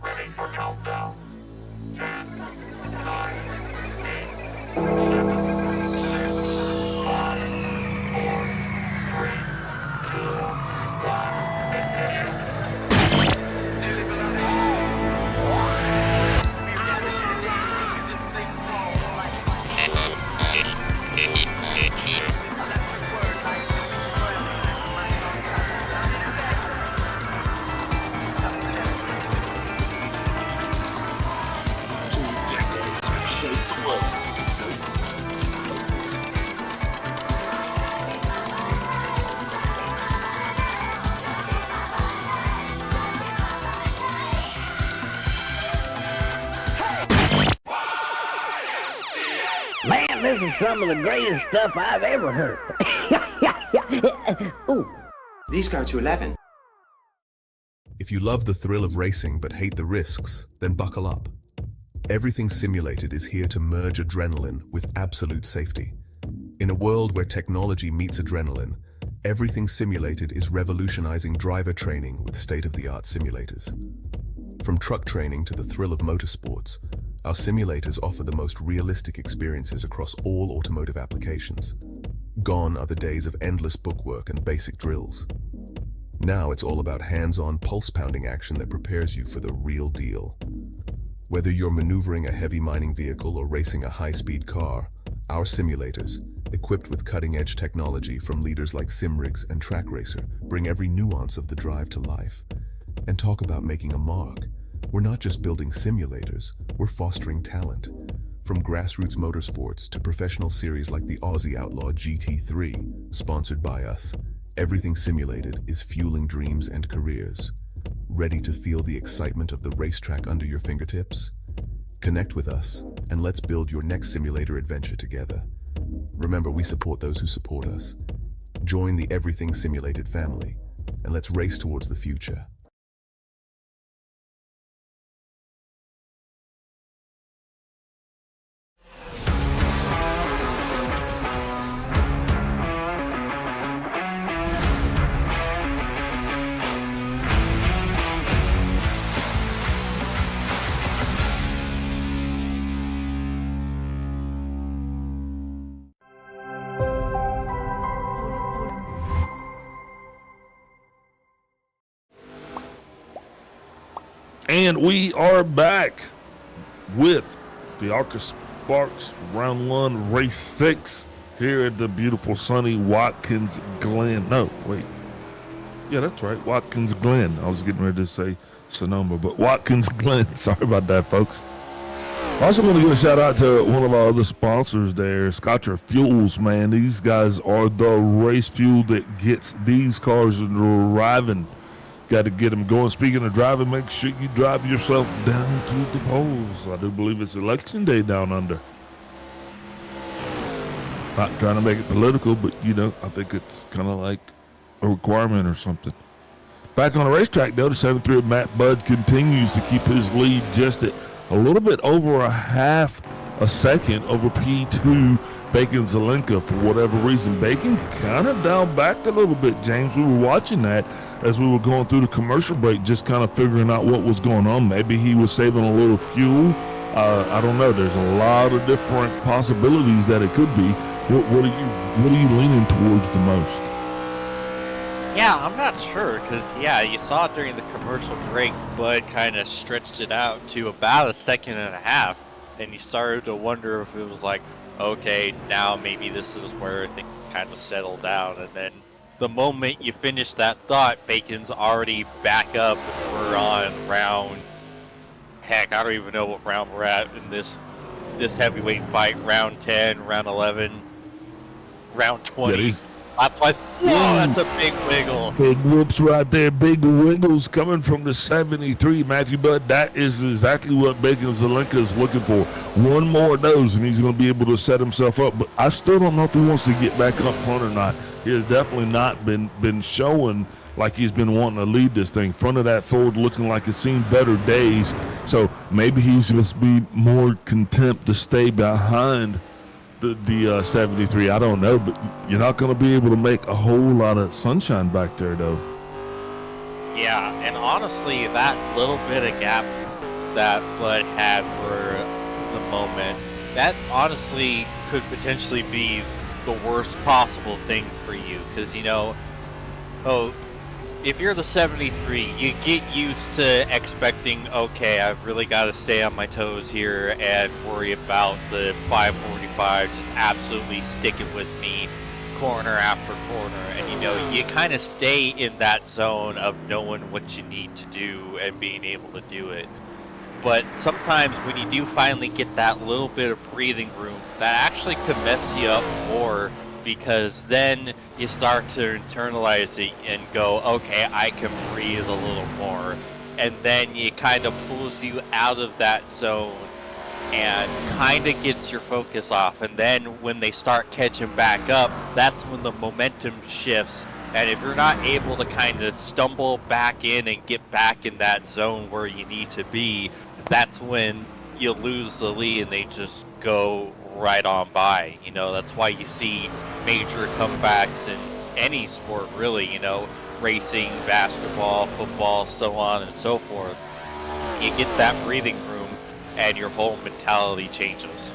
[SPEAKER 8] ready for countdown. 10, 9, 8, 7, 6, 5, 4, 3, 2, 1, ignition.
[SPEAKER 2] Dearly beloved, we gather here today to this thing called life. Electric word like nothing's worth, that's my long time. Under attack. Something else.
[SPEAKER 1] 2 decades have shaped the world.
[SPEAKER 9] Man, this is some of the greatest stuff I've ever heard. Ooh.
[SPEAKER 10] These go to 11.
[SPEAKER 6] If you love the thrill of racing but hate the risks, then buckle up. Everything Simulated is here to merge adrenaline with absolute safety. In a world where technology meets adrenaline, Everything Simulated is revolutionizing driver training with state-of-the-art simulators. From truck training to the thrill of motorsports, our simulators offer the most realistic experiences across all automotive applications. Gone are the days of endless bookwork and basic drills. Now it's all about hands-on, pulse-pounding action that prepares you for the real deal. Whether you're maneuvering a heavy mining vehicle or racing a high-speed car, our simulators, equipped with cutting-edge technology from leaders like Simrigs and Track Racer, bring every nuance of the drive to life. And talk about making a mark. We're not just building simulators, we're fostering talent. From grassroots motorsports to professional series like the Aussie Outlaw GT3, sponsored by us, Everything Simulated is fueling dreams and careers. Ready to feel the excitement of the racetrack under your fingertips? Connect with us, and let's build your next simulator adventure together. Remember, we support those who support us. Join the Everything Simulated family, and let's race towards the future.
[SPEAKER 3] And we are back with the ARCA Sparks Round 1 Race 6 here at the beautiful sunny Watkins Glen. No, wait. Yeah, that's right. Watkins Glen. I was getting ready to say Sonoma, but Watkins Glen. Sorry about that, folks. Also want to give a shout out to one of our other sponsors there, Scotcher Fuels, man. These guys are the race fuel that gets these cars driving. Got to get them going. Speaking of driving, make sure you drive yourself down to the polls. I do believe it's election day down under. Not trying to make it political, but, you know, I think it's kind of like a requirement or something. Back on the racetrack, though, the 7-3 of Matt Budd continues to keep his lead just at a little bit over a half a second over P2 Bacon Zelenka. For whatever reason, Bacon kind of dialed back a little bit, James. We were watching that as we were going through the commercial break, just kind of figuring out what was going on. Maybe he was saving a little fuel. I don't know. There's a lot of different possibilities that it could be. What are you leaning towards the most?
[SPEAKER 7] Yeah, I'm not sure, because, yeah, you saw during the commercial break, Bud kind of stretched it out to about a second and a half, and you started to wonder if it was like, okay, now maybe this is where things kind of settle down, and then the moment you finish that thought, Bacon's already back up, and we're on round, heck, I don't even know what round we're at in this heavyweight fight, round 10, round 11, round 20.
[SPEAKER 3] Yeah,
[SPEAKER 7] whoa, that's a big wiggle.
[SPEAKER 3] Big whoops right there. Big wiggles coming from the 73, Matthew Budd. That is exactly what Bacon Zelenka is looking for. One more of those, and he's going to be able to set himself up. But I still don't know if he wants to get back up front or not. He has definitely not been showing like he's been wanting to lead this thing. Front of that Ford looking like it's seen better days. So maybe he's just be more content to stay behind the 73. I don't know, but you're not going to be able to make a whole lot of sunshine back there, though.
[SPEAKER 7] Yeah, and honestly, that little bit of gap that Bud had for the moment, that honestly could potentially be the worst possible thing for you, because, you know, if you're the 73, you get used to expecting, okay, I've really got to stay on my toes here and worry about the 545 just absolutely sticking with me corner after corner. And, you know, you kind of stay in that zone of knowing what you need to do and being able to do it. But sometimes when you do finally get that little bit of breathing room, that actually could mess you up more, because then you start to internalize it and go, okay, I can breathe a little more. And then it kind of pulls you out of that zone and kind of gets your focus off. And then when they start catching back up, that's when the momentum shifts. And if you're not able to kind of stumble back in and get back in that zone where you need to be, that's when you lose the lead and they just go right on by. You know, that's why you see major comebacks in any sport, really, you know, racing, basketball, football, so on and so forth. You get that breathing room and your whole mentality changes.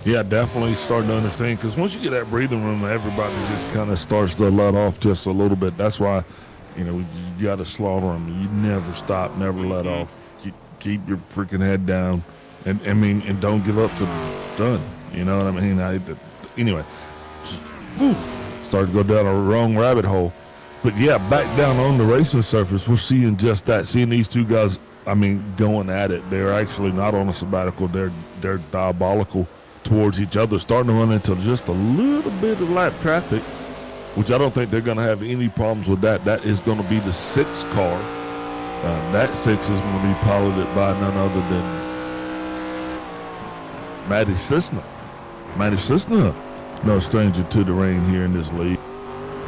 [SPEAKER 3] Yeah, definitely starting to understand, because once you get that breathing room, everybody just kind of starts to let off just a little bit. That's why, you know, you got to slaughter them. You never stop, never let off. Keep your freaking head down. And don't give up till done. You know what I mean? Anyway, started to go down a wrong rabbit hole. But yeah, back down on the racing surface, we're seeing just that. Seeing these two guys, I mean, going at it. They're actually not on a sabbatical. They're diabolical towards each other, starting to run into just a little bit of lap traffic, which I don't think they're going to have any problems with that. That is going to be the 6 car. That 6 is going to be piloted by none other than Matty Cisna. Matty Cisna, no stranger to the rain here in this league.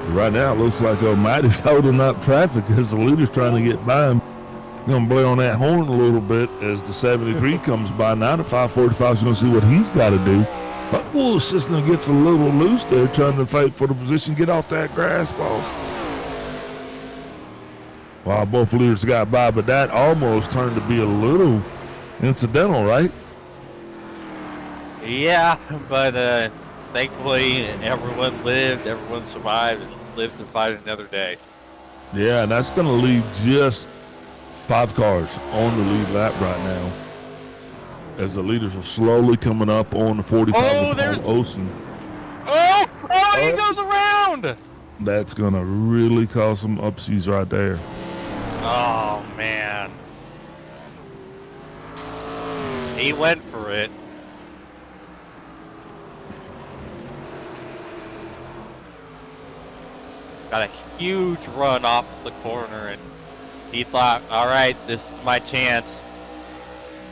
[SPEAKER 3] Right now, it looks like Matty's holding up traffic as the leader's trying to get by him. Going to blow on that horn a little bit as the 73 comes by. Now the 545 is going to see what he's got to do. But Cisna gets a little loose there, trying to fight for the position. Get off that grass, boss. Wow, both leaders got by, but that almost turned to be a little incidental, right?
[SPEAKER 7] Yeah, but thankfully everyone lived, everyone survived, and lived to fight another day.
[SPEAKER 3] Yeah, and that's going to leave just 5 cars on the lead lap right now, as the leaders are slowly coming up on the 45 of Olsen.
[SPEAKER 7] He goes around!
[SPEAKER 3] That's going to really cause some upsies right there.
[SPEAKER 7] Oh, man. He went for it. Got a huge run off the corner, and he thought, all right, this is my chance.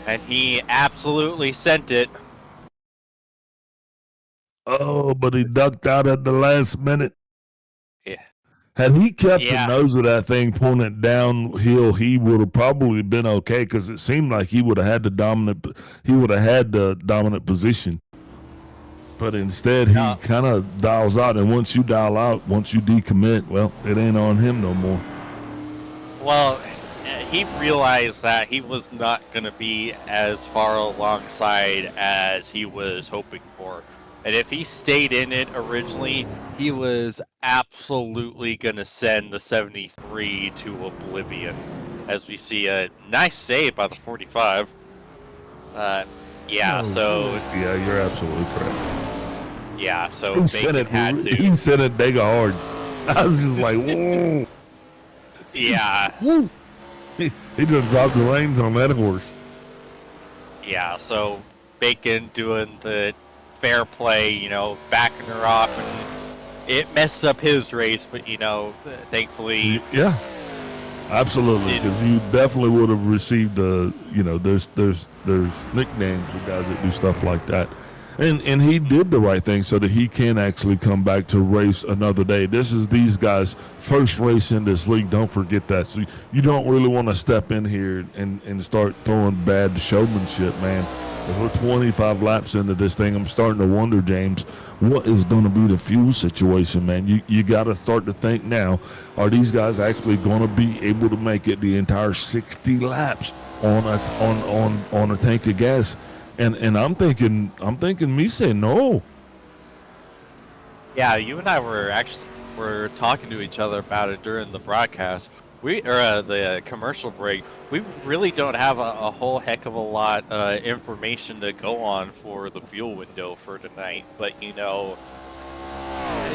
[SPEAKER 7] And he absolutely sent it.
[SPEAKER 3] Oh, but he ducked out at the last minute.
[SPEAKER 7] Yeah.
[SPEAKER 3] Had he kept the nose of that thing pointed downhill, he would have probably been okay, because it seemed like he would have had the dominant position. But instead, he kind of dials out, and once you dial out, once you decommit, well, it ain't on him no more.
[SPEAKER 7] Well, he realized that he was not going to be as far alongside as he was hoping for. And if he stayed in it originally, he was absolutely going to send the 73 to oblivion. As we see a nice save by the 45.
[SPEAKER 3] Yeah, you're absolutely correct.
[SPEAKER 7] Yeah, so
[SPEAKER 3] he sent it mega hard. I was just like, whoa.
[SPEAKER 7] Yeah.
[SPEAKER 3] He just dropped the reins on that horse.
[SPEAKER 7] Yeah, so Bacon doing the fair play, backing her off, and it messed up his race, but, thankfully...
[SPEAKER 3] Yeah, absolutely, because you definitely would have received, there's nicknames for guys that do stuff like that. And he did the right thing so that he can actually come back to race another day. This is these guys' first race in this league. Don't forget that. So you don't really want to step in here and start throwing bad showmanship, man. If we're 25 laps into this thing, I'm starting to wonder, James, what is going to be the fuel situation, man? You got to start to think now, are these guys actually going to be able to make it the entire 60 laps on a tank of gas? And I'm thinking me saying no.
[SPEAKER 7] Yeah, you and I were talking to each other about it during the broadcast. The commercial break. We really don't have a whole heck of a lot information to go on for the fuel window for tonight. But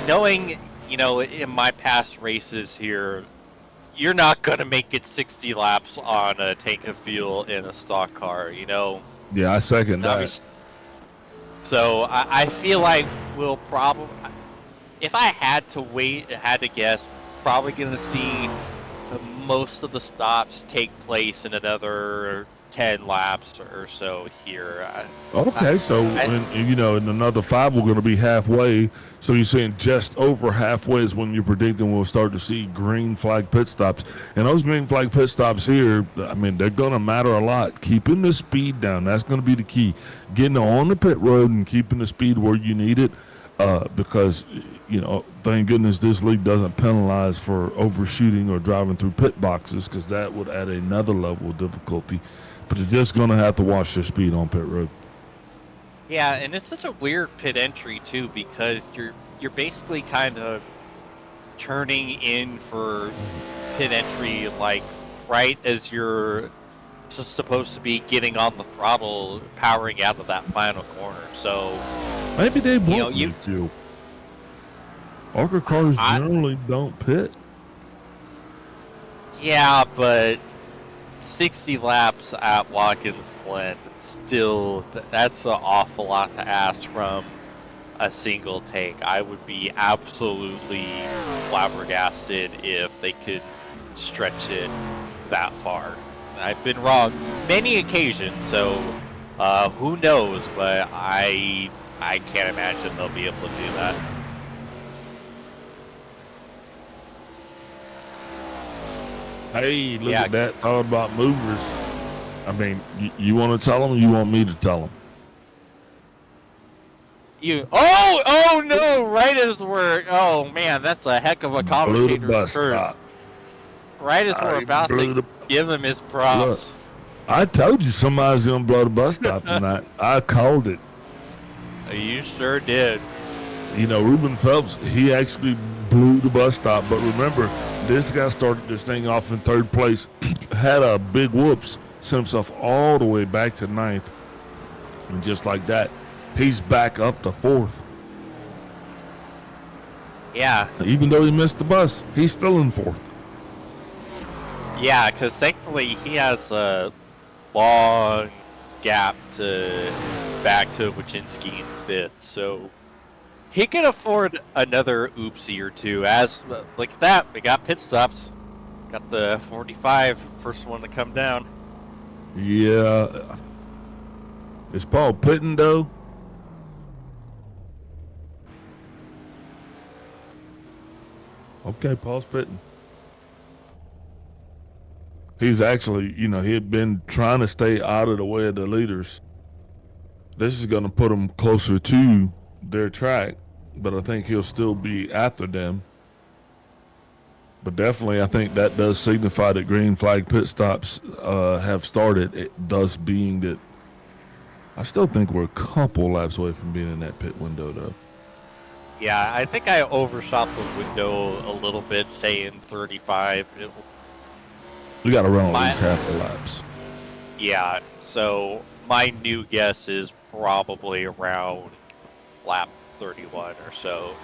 [SPEAKER 7] knowing in my past races here, you're not gonna make it 60 laps on a tank of fuel in a stock car.
[SPEAKER 3] Yeah, I second that.
[SPEAKER 7] So I feel like we'll probably, if I had to guess, probably going to see most of the stops take place in another 10 laps or so here.
[SPEAKER 3] Okay, in another 5, we're going to be halfway. So you're saying just over halfway is when you're predicting we'll start to see green flag pit stops. And those green flag pit stops here, I mean, they're going to matter a lot. Keeping the speed down, that's going to be the key. Getting on the pit road and keeping the speed where you need it, because, thank goodness this league doesn't penalize for overshooting or driving through pit boxes, because that would add another level of difficulty. But you're just going to have to watch your speed on pit road.
[SPEAKER 7] Yeah, and it's such a weird pit entry too, because you're basically kind of turning in for pit entry like right as you're supposed to be getting on the throttle, powering out of that final corner. So
[SPEAKER 3] maybe they won't need to. ARCA cars generally don't pit.
[SPEAKER 7] Yeah, but 60 laps at Watkins Glen, still, that's an awful lot to ask from a single take. I would be absolutely flabbergasted if they could stretch it that far. I've been wrong many occasions, so who knows, but I can't imagine they'll be able to do that.
[SPEAKER 3] Hey, look
[SPEAKER 7] Yeah.
[SPEAKER 3] at that. Talking about movers. I mean, you want to tell them or you want me to tell them?
[SPEAKER 7] Oh no, right as we're, oh man, that's a heck of a
[SPEAKER 3] Blew the
[SPEAKER 7] commentator's
[SPEAKER 3] bus
[SPEAKER 7] curse.
[SPEAKER 3] stop.
[SPEAKER 7] Right as we're
[SPEAKER 3] I
[SPEAKER 7] about
[SPEAKER 3] blew
[SPEAKER 7] to give him his props.
[SPEAKER 3] I told you somebody's going to blow the bus stop tonight. I called it.
[SPEAKER 7] You sure did.
[SPEAKER 3] You know, Reuben Phelps, he actually blew the bus stop. But remember, this guy started this thing off in third place, had a big whoops, sent himself all the way back to ninth. And just like that, he's back up to fourth.
[SPEAKER 7] Yeah,
[SPEAKER 3] Even though he missed the bus, he's still in fourth.
[SPEAKER 7] yeah, because thankfully he has a long gap to back to Wachinski in fifth, so he can afford another oopsie or two. As like that, we got pit stops. Got the 45, first one to come down.
[SPEAKER 3] Yeah. Is Paul pitting, though? Okay, Paul's pitting. He's actually, you know, he had been trying to stay out of the way of the leaders. This is going to put him closer to their track, but I think he'll still be after them. But definitely, I think that does signify that green flag pit stops have started. It thus being that I still think we're a couple laps away from being in that pit window, though.
[SPEAKER 7] Yeah, I think I overshot the window a little bit, saying 35.
[SPEAKER 3] We got to run at least half the laps.
[SPEAKER 7] Yeah, so my new guess is probably around lap 31 or so.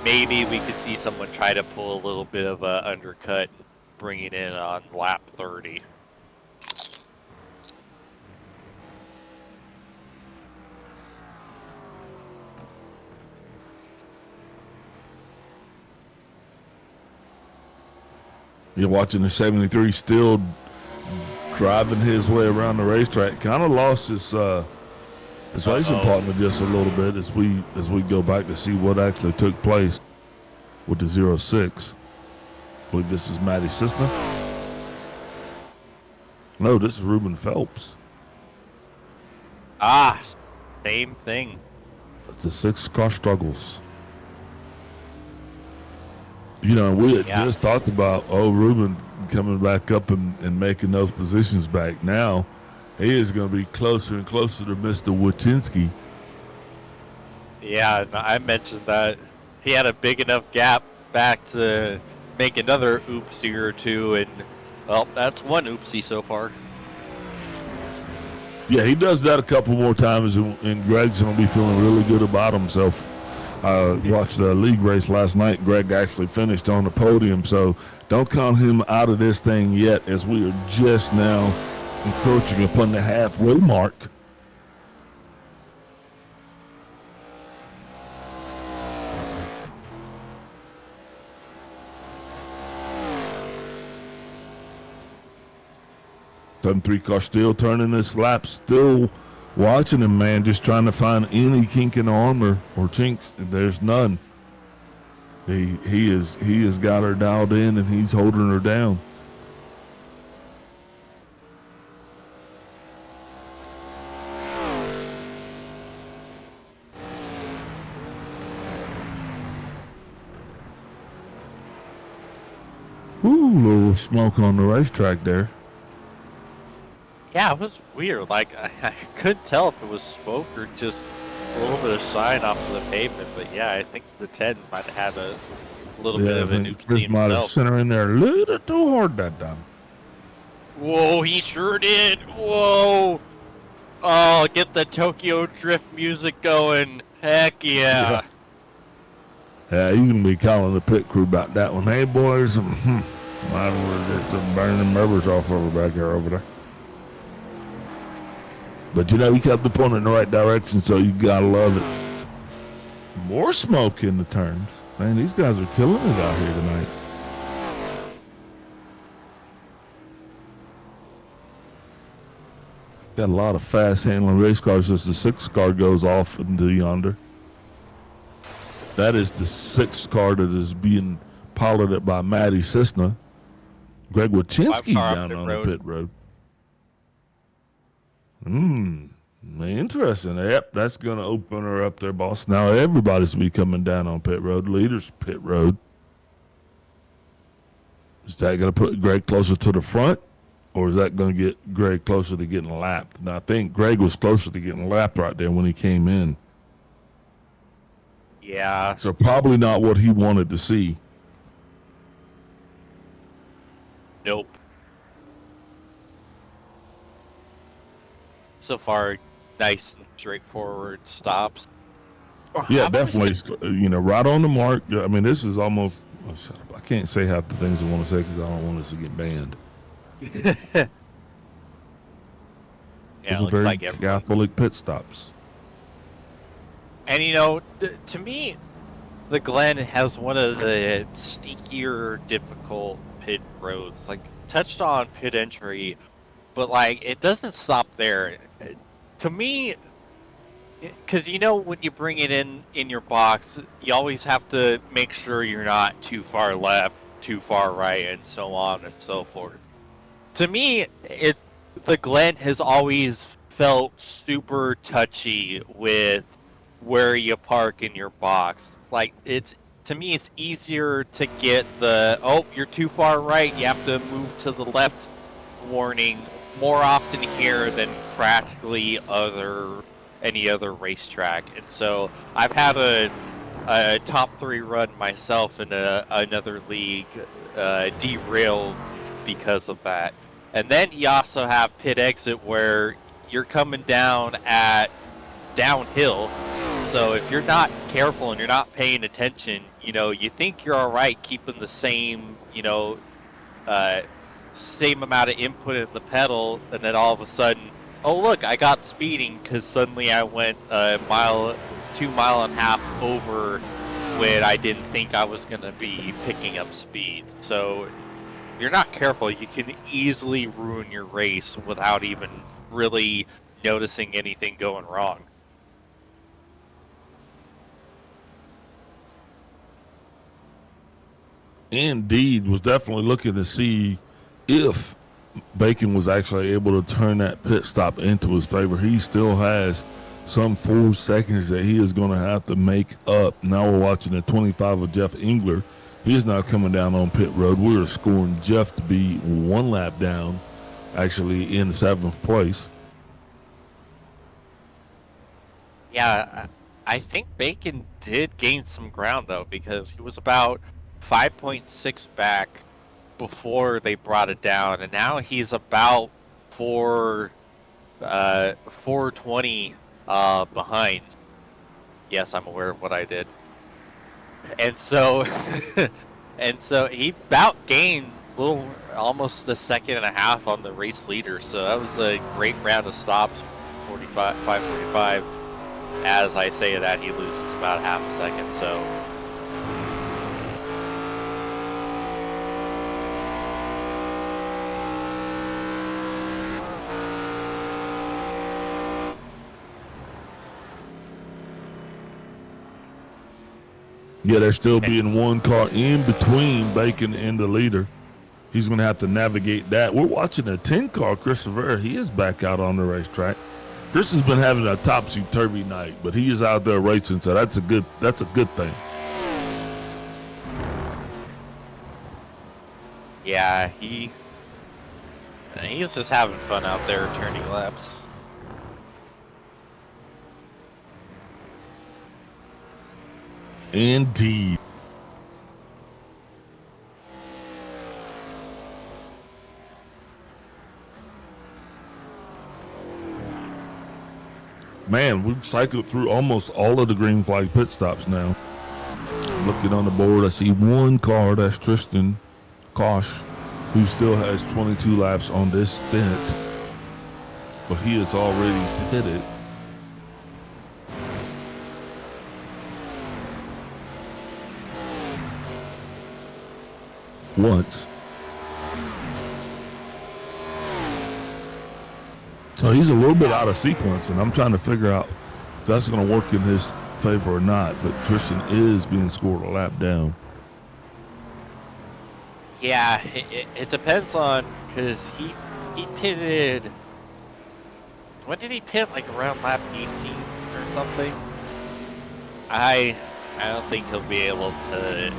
[SPEAKER 7] Maybe we could see someone try to pull a little bit of a undercut, bring it in on lap 30.
[SPEAKER 3] You're watching the 73 still driving his way around the racetrack. Kind of lost his racing partner just a little bit as we go back to see what actually took place with the 06. I believe this is Matty's sister. No, this is Reuben Phelps.
[SPEAKER 7] Ah, same thing.
[SPEAKER 3] It's the 6 car struggles. You know, we had just talked about, Reuben coming back up and making those positions back. Now, he is going to be closer and closer to Mr. Wachinski.
[SPEAKER 7] Yeah, I mentioned that he had a big enough gap back to make another oopsie or two, and, well, that's one oopsie so far.
[SPEAKER 3] Yeah, he does that a couple more times, and Greg's going to be feeling really good about himself. Watched the league race last night. Greg actually finished on the podium, so don't count him out of this thing yet, as we are just now encroaching upon the halfway mark. Seven 3 car still turning this lap, still watching him, man, just trying to find any kink in the armor or chinks. There's none. He has got her dialed in, and he's holding her down. Ooh, little smoke on the racetrack there.
[SPEAKER 7] Yeah, it was weird. Like, I couldn't tell if it was smoke or just a little bit of shine off of the pavement. But yeah, I think the 10 might have had a little bit of an oopsie
[SPEAKER 3] Chris might have
[SPEAKER 7] himself.
[SPEAKER 3] sent her in there a little too hard that time.
[SPEAKER 7] Whoa, he sure did. Whoa. Oh, get the Tokyo Drift music going. Heck yeah.
[SPEAKER 3] Yeah, he's going to be calling the pit crew about that one. Hey, boys, Mine was just burning the members off over back there over there. But you know, he kept the point in the right direction, so you gotta love it. More smoke in the turns. Man, these guys are killing it out here tonight. Got a lot of fast handling race cars as the 6 car goes off into yonder. That is the 6 car that is being piloted by Matty Cisna. Greg Wachinski down on the pit road. Interesting. Yep, that's going to open her up there, boss. Now everybody's be coming down on pit road. Leaders pit road. Is that going to put Greg closer to the front? Or is that going to get Greg closer to getting lapped? And I think Greg was closer to getting lapped right there when he came in.
[SPEAKER 7] Yeah.
[SPEAKER 3] So probably not what he wanted to see.
[SPEAKER 7] Nope. So far, nice and straightforward stops.
[SPEAKER 3] Yeah, definitely. You know, right on the mark. I mean, this is almost. Oh, shut up. I can't say half the things I want to say because I don't want us to get banned.
[SPEAKER 7] Yeah,
[SPEAKER 3] Those are
[SPEAKER 7] looks
[SPEAKER 3] very
[SPEAKER 7] like everyone.
[SPEAKER 3] Catholic pit stops.
[SPEAKER 7] And you know, to me, the Glen has one of the sneakier, difficult pit roads. Like, touched on pit entry, but like it doesn't stop there. To me, because you know when you bring it in your box, you always have to make sure you're not too far left, too far right, and so on and so forth. To me, the Glen has always felt super touchy with where you park in your box. Like, to me, it's easier to get the, oh, you're too far right, you have to move to the left warning more often here than practically any other racetrack. And so I've had a top 3 run myself in another league derailed because of that. And then you also have pit exit where you're coming down at downhill. So if you're not careful and you're not paying attention, you know, you think you're all right keeping the same, you know, same amount of input in the pedal, and then all of a sudden, oh look, I got speeding because suddenly I went 2.5 miles over when I didn't think I was going to be picking up speed. So if you're not careful, you can easily ruin your race without even really noticing anything going wrong.
[SPEAKER 3] Indeed, was definitely looking to see if Bacon was actually able to turn that pit stop into his favor. He still has some 4 seconds that he is going to have to make up. Now we're watching the 25 of Jeff Engler. He is now coming down on pit road. We are scoring Jeff to be 1 lap down, actually in 7th place.
[SPEAKER 7] Yeah, I think Bacon did gain some ground though, because he was about 5.6 back before they brought it down, and now he's about 420 behind. Yes, I'm aware of what I did. And so and so he about gained almost 1.5 seconds on the race leader. So that was a great round of stops. 5:45. As I say that, he loses about 0.5 second. So
[SPEAKER 3] yeah, there's still being 1 car in between Bacon and the leader. He's going to have to navigate that. We're watching a 10 car, Chris Rivera. He is back out on the racetrack. Chris has been having a topsy-turvy night, but he is out there racing, so that's a good thing.
[SPEAKER 7] yeah, he's just having fun out there turning laps.
[SPEAKER 3] Indeed. Man, we've cycled through almost all of the green flag pit stops now. Looking on the board, I see 1 car. That's Tristan Kosh. who still has 22 laps on this stint, but he is already pitted. Once. So he's a little bit out of sequence, and I'm trying to figure out if that's going to work in his favor or not. But Tristan is being scored a lap down.
[SPEAKER 7] Yeah, it depends on, because he pitted. When did he pit? Like around lap 18 or something. I don't think he'll be able to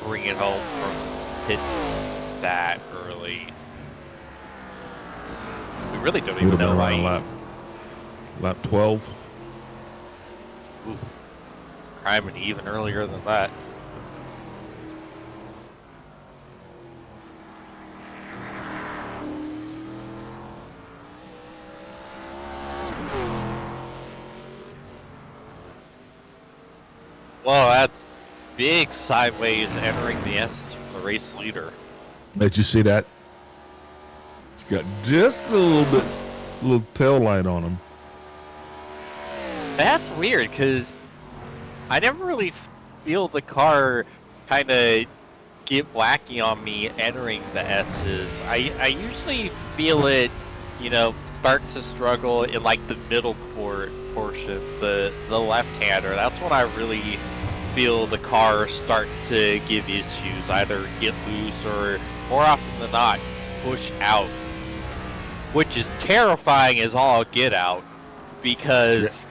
[SPEAKER 7] bring it home from pit that early. We really don't even know why.
[SPEAKER 3] Lap 12.
[SPEAKER 7] Ooh, climbing even earlier than that. Well, that's big sideways entering the S from the race leader.
[SPEAKER 3] Did you see that? He's got just a little tail light on him.
[SPEAKER 7] That's weird, because I never really feel the car kind of get wacky on me entering the S's. I usually feel it, start to struggle in like the middle portion, the left-hander. That's when I really feel the car start to give issues, either get loose or more often than not push out, which is terrifying as all get out, because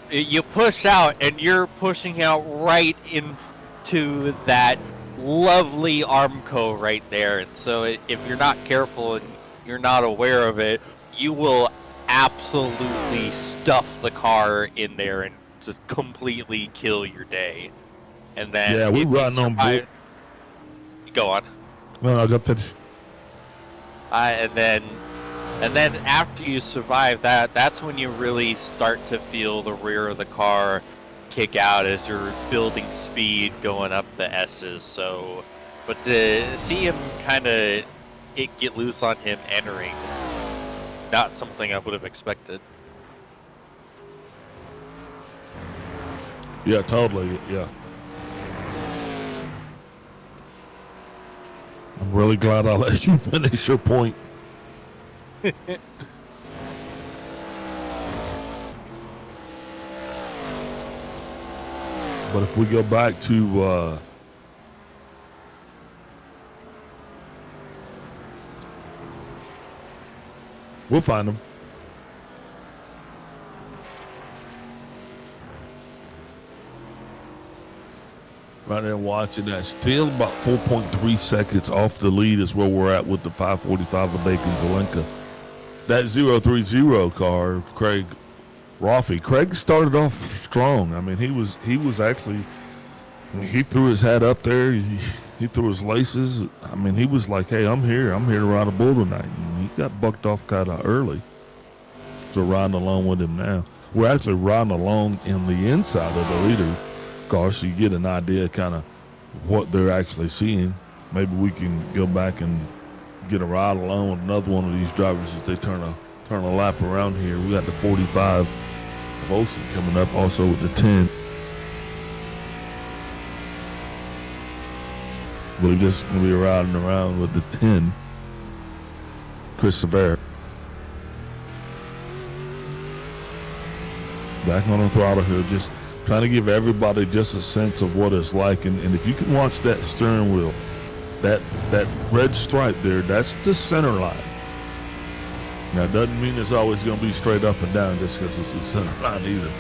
[SPEAKER 7] you push out and you're pushing out right into that lovely Armco right there. And so if you're not careful and you're not aware of it, you will absolutely stuff the car in there and just completely kill your day. And then
[SPEAKER 3] we're riding on board.
[SPEAKER 7] Go on.
[SPEAKER 3] No, go finish.
[SPEAKER 7] And then after you survive that, that's when you really start to feel the rear of the car kick out as you're building speed going up the S's. So, but to see him kind of get loose on him entering, not something I would have expected.
[SPEAKER 3] Yeah, totally. Yeah. I'm really glad I let you finish your point. But if we go back to we'll find them. Right there watching that. Still about 4.3 seconds off the lead is where we're at with the 545 of Bacon Zelenka. That 030 car of Craig Roffey. Craig started off strong. I mean, he was actually, he threw his hat up there. He threw his laces. I mean, he was like, hey, I'm here to ride a bull tonight. And he got bucked off kind of early. So riding along with him now. We're actually riding along in the inside of the leader car, so you get an idea kind of what they're actually seeing. Maybe we can go back and get a ride along with another one of these drivers as they turn a lap around here. We got the 45 of Olsen coming up, also with the 10. I believe this is going to be riding around with the 10, Chris Severa. Back on the throttle here, just trying to give everybody just a sense of what it's like. And if you can watch that steering wheel, that red stripe there, that's the center line. Now, it doesn't mean it's always going to be straight up and down just because it's the center line either.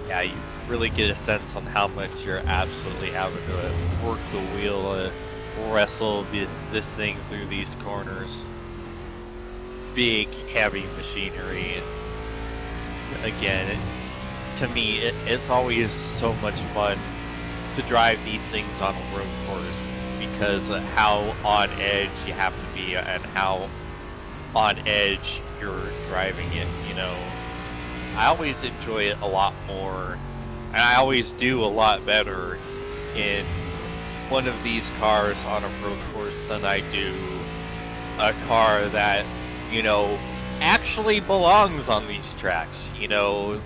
[SPEAKER 7] Yeah, you really get a sense on how much you're absolutely having to work the wheel, wrestle this thing through these corners. Big, heavy machinery. And again, to me, it's always so much fun to drive these things on a road course because of how on edge you have to be and how on edge you're driving it. I always enjoy it a lot more And I always do a lot better in one of these cars on a road course than I do a car that, actually belongs on these tracks.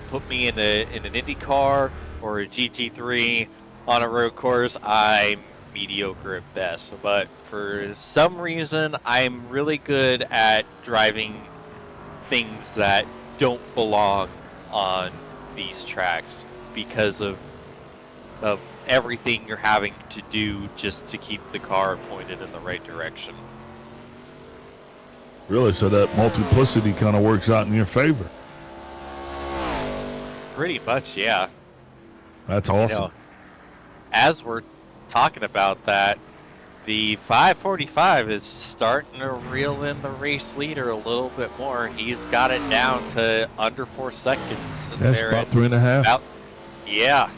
[SPEAKER 7] Put me in an Indy car or a GT3 on a road course, I'm mediocre at best. But for some reason, I'm really good at driving things that don't belong on these tracks because of everything you're having to do just to keep the car pointed in the right direction.
[SPEAKER 3] Really, so that multiplicity kind of works out in your favor.
[SPEAKER 7] Pretty much, yeah.
[SPEAKER 3] That's awesome.
[SPEAKER 7] As we're talking about that, the 545 is starting to reel in the race leader a little bit more. He's got it down to under 4 seconds.
[SPEAKER 3] That's about 3.5.
[SPEAKER 7] Yeah.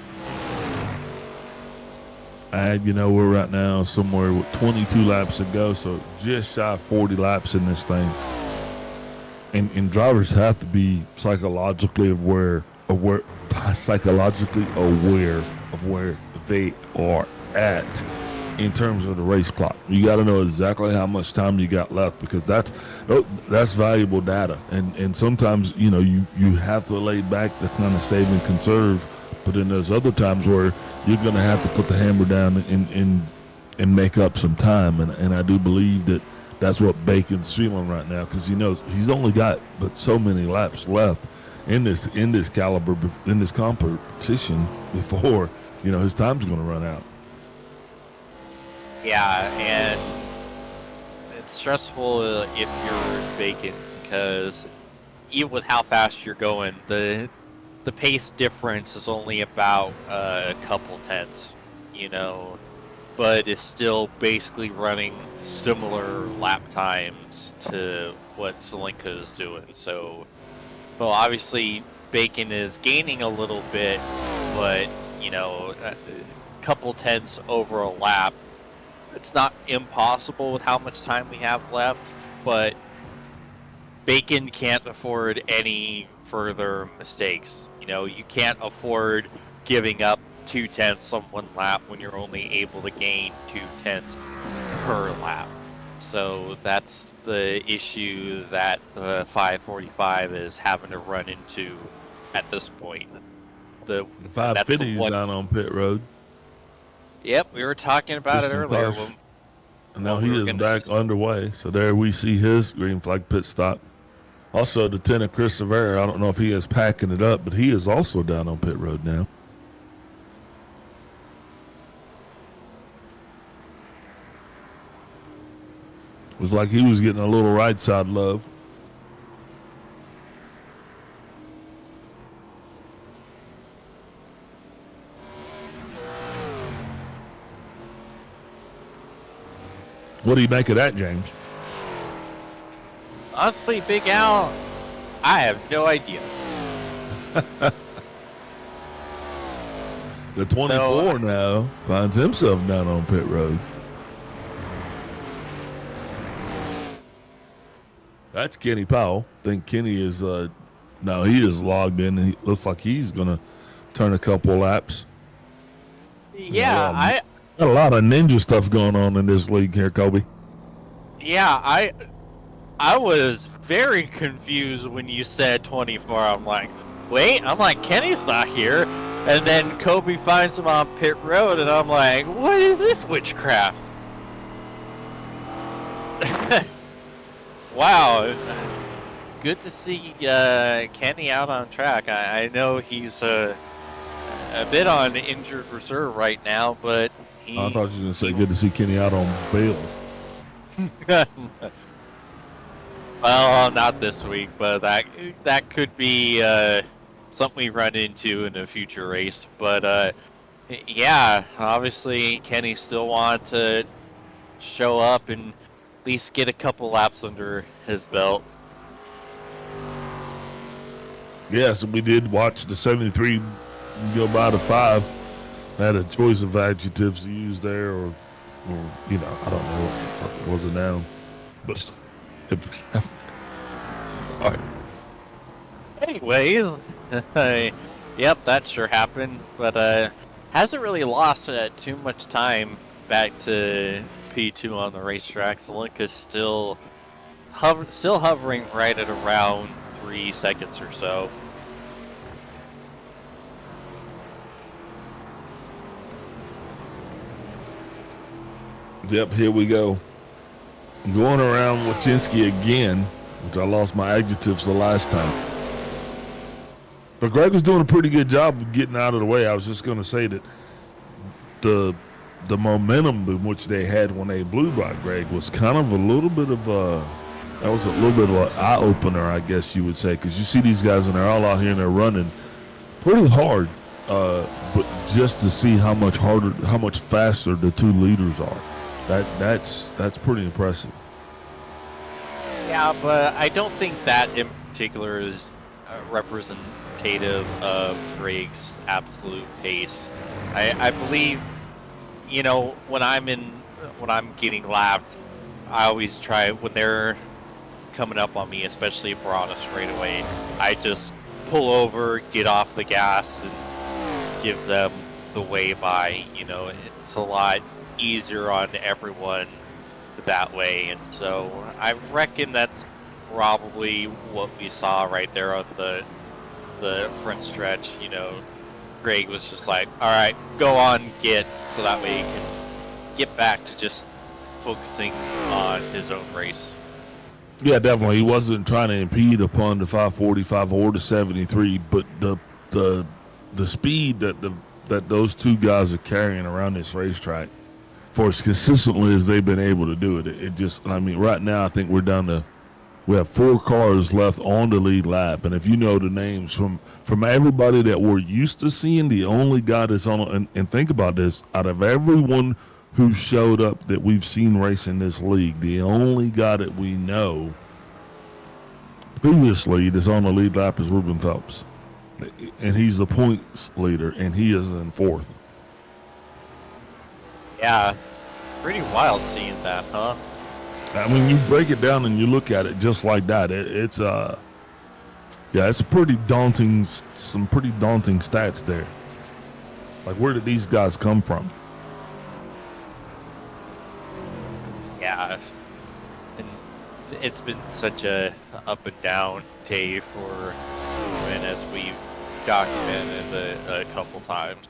[SPEAKER 3] We're right now somewhere with 22 laps to go, so just shy of 40 laps in this thing. And drivers have to be psychologically aware of where they are at in terms of the race clock. You got to know exactly how much time you got left, because that's valuable data. And sometimes you have to lay back to kind of save and conserve. But then there's other times where you're going to have to put the hammer down and make up some time. And I do believe that's what Bacon's feeling right now, because he knows he's only got but so many laps left in this caliber, in this competition before his time's going to run out.
[SPEAKER 7] Yeah, and it's stressful if you're Bacon, because even with how fast you're going, the pace difference is only about a couple tenths, but it's still basically running similar lap times to what Zelenka is doing. So, well, obviously Bacon is gaining a little bit, but a couple tenths over a lap. It's not impossible with how much time we have left, but Bacon can't afford any further mistakes. You can't afford giving up 2/10 on one lap when you're only able to gain 2/10 per lap. So that's the issue that the 545 is having to run into at this point. The
[SPEAKER 3] 550 is down on pit road.
[SPEAKER 7] Yep, we were talking about it earlier.
[SPEAKER 3] And now he is back underway. So there we see his green flag pit stop. Also, Lieutenant Chris Rivera, I don't know if he is packing it up, but he is also down on pit road now. It was like he was getting a little right side love. What do you make of that, James?
[SPEAKER 7] Honestly, Big Al, I have no idea.
[SPEAKER 3] The 24 now finds himself down on pit road. That's Kenny Powell. I think Kenny is now he is logged in, and he looks like he's gonna turn a couple laps.
[SPEAKER 7] Yeah,
[SPEAKER 3] got a lot of ninja stuff going on in this league here, Kobe.
[SPEAKER 7] Yeah, I was very confused when you said 24. I'm like, wait, Kenny's not here. And then Kobe finds him on pit road, and I'm like, what is this witchcraft? Wow. Good to see Kenny out on track. I know he's a bit on injured reserve right now, but
[SPEAKER 3] I thought you were going to say good to see Kenny out on bail.
[SPEAKER 7] Well, not this week, but that could be something we run into in a future race. But yeah, obviously Kenny still wants to show up and at least get a couple laps under his belt.
[SPEAKER 3] Yes, we did watch the 73 go by the 5. I had a choice of adjectives to use there, or I don't know what the fuck it was now. But all right.
[SPEAKER 7] Anyways, Yep, that sure happened, but hasn't really lost too much time back to P2 on the racetrack. Salenka's still hovering right at around 3 seconds or so.
[SPEAKER 3] Yep, here we go. Going around Watkins again, which I lost my adjectives the last time. But Greg was doing a pretty good job of getting out of the way. I was just going to say that the momentum in which they had when they blew by Greg was kind of a little bit of a eye opener, I guess you would say, because you see these guys and they're all out here and they're running pretty hard, but just to see how much harder, how much faster the two leaders are, that's pretty impressive.
[SPEAKER 7] Yeah, but I don't think that in particular is representative of Greg's absolute pace. I believe, you know, when I'm getting lapped, I always try, when they're coming up on me, especially if we're on a straightaway, I just pull over, get off the gas, and give them the way by. You know, it's a lot easier on everyone that way, and so I reckon that's probably what we saw right there on the front stretch. You know, Greg was just like, all right, go on, so that way he can get back to just focusing on his own race.
[SPEAKER 3] Yeah, definitely. He wasn't trying to impede upon the 545 or the 73, but the speed that those two guys are carrying around this racetrack for as consistently as they've been able to do it, it just, I mean, right now I think we have 4 cars left on the lead lap, and if you know the names from everybody that we're used to seeing, the only guy that's on, and think about this, out of everyone who showed up that we've seen race in this league, the only guy that we know previously that's on the lead lap is Ruben Phelps, and he's the points leader, and he is in 4th.
[SPEAKER 7] Yeah, pretty wild seeing that, huh?
[SPEAKER 3] I mean, you break it down and you look at it just like that. It's pretty daunting. Some pretty daunting stats there. Like, where did these guys come from?
[SPEAKER 7] Yeah, and it's been such a up and down day for Ruben, as we've documented a couple times.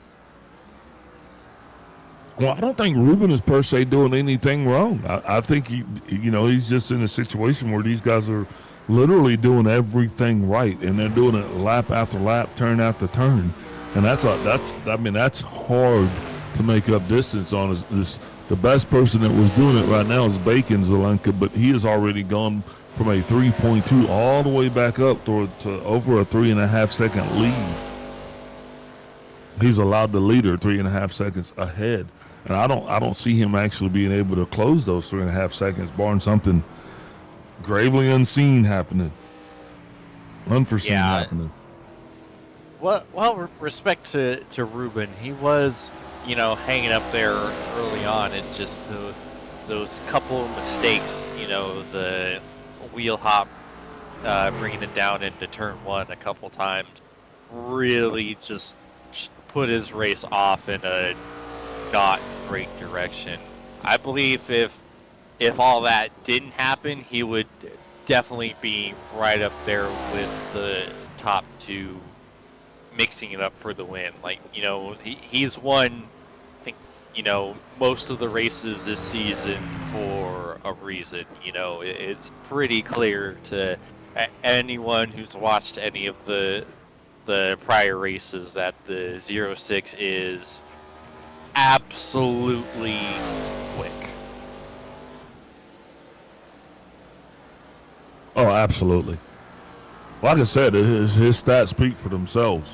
[SPEAKER 3] Well, I don't think Ruben is per se doing anything wrong. I think he's just in a situation where these guys are literally doing everything right, and they're doing it lap after lap, turn after turn, and that's hard to make up distance on. The best person that was doing it right now is Bacon Zelenka, but he has already gone from a 3.2 all the way back up to over a 3.5 second lead. He's allowed the leader 3.5 seconds ahead, and I don't see him actually being able to close those 3.5 seconds, barring something gravely unseen happening, unforeseen happening.
[SPEAKER 7] Well, respect to Ruben, he was, hanging up there early on. It's just those couple of mistakes, the wheel hop, bringing it down into turn 1 a couple times, really just put his race off in a not great direction. I believe if all that didn't happen, he would definitely be right up there with the top 2, mixing it up for the win. Like, he's won, I think, most of the races this season for a reason. It's pretty clear to anyone who's watched any of the prior races that the 06 is absolutely quick.
[SPEAKER 3] Oh, absolutely. Like I said, his stats speak for themselves.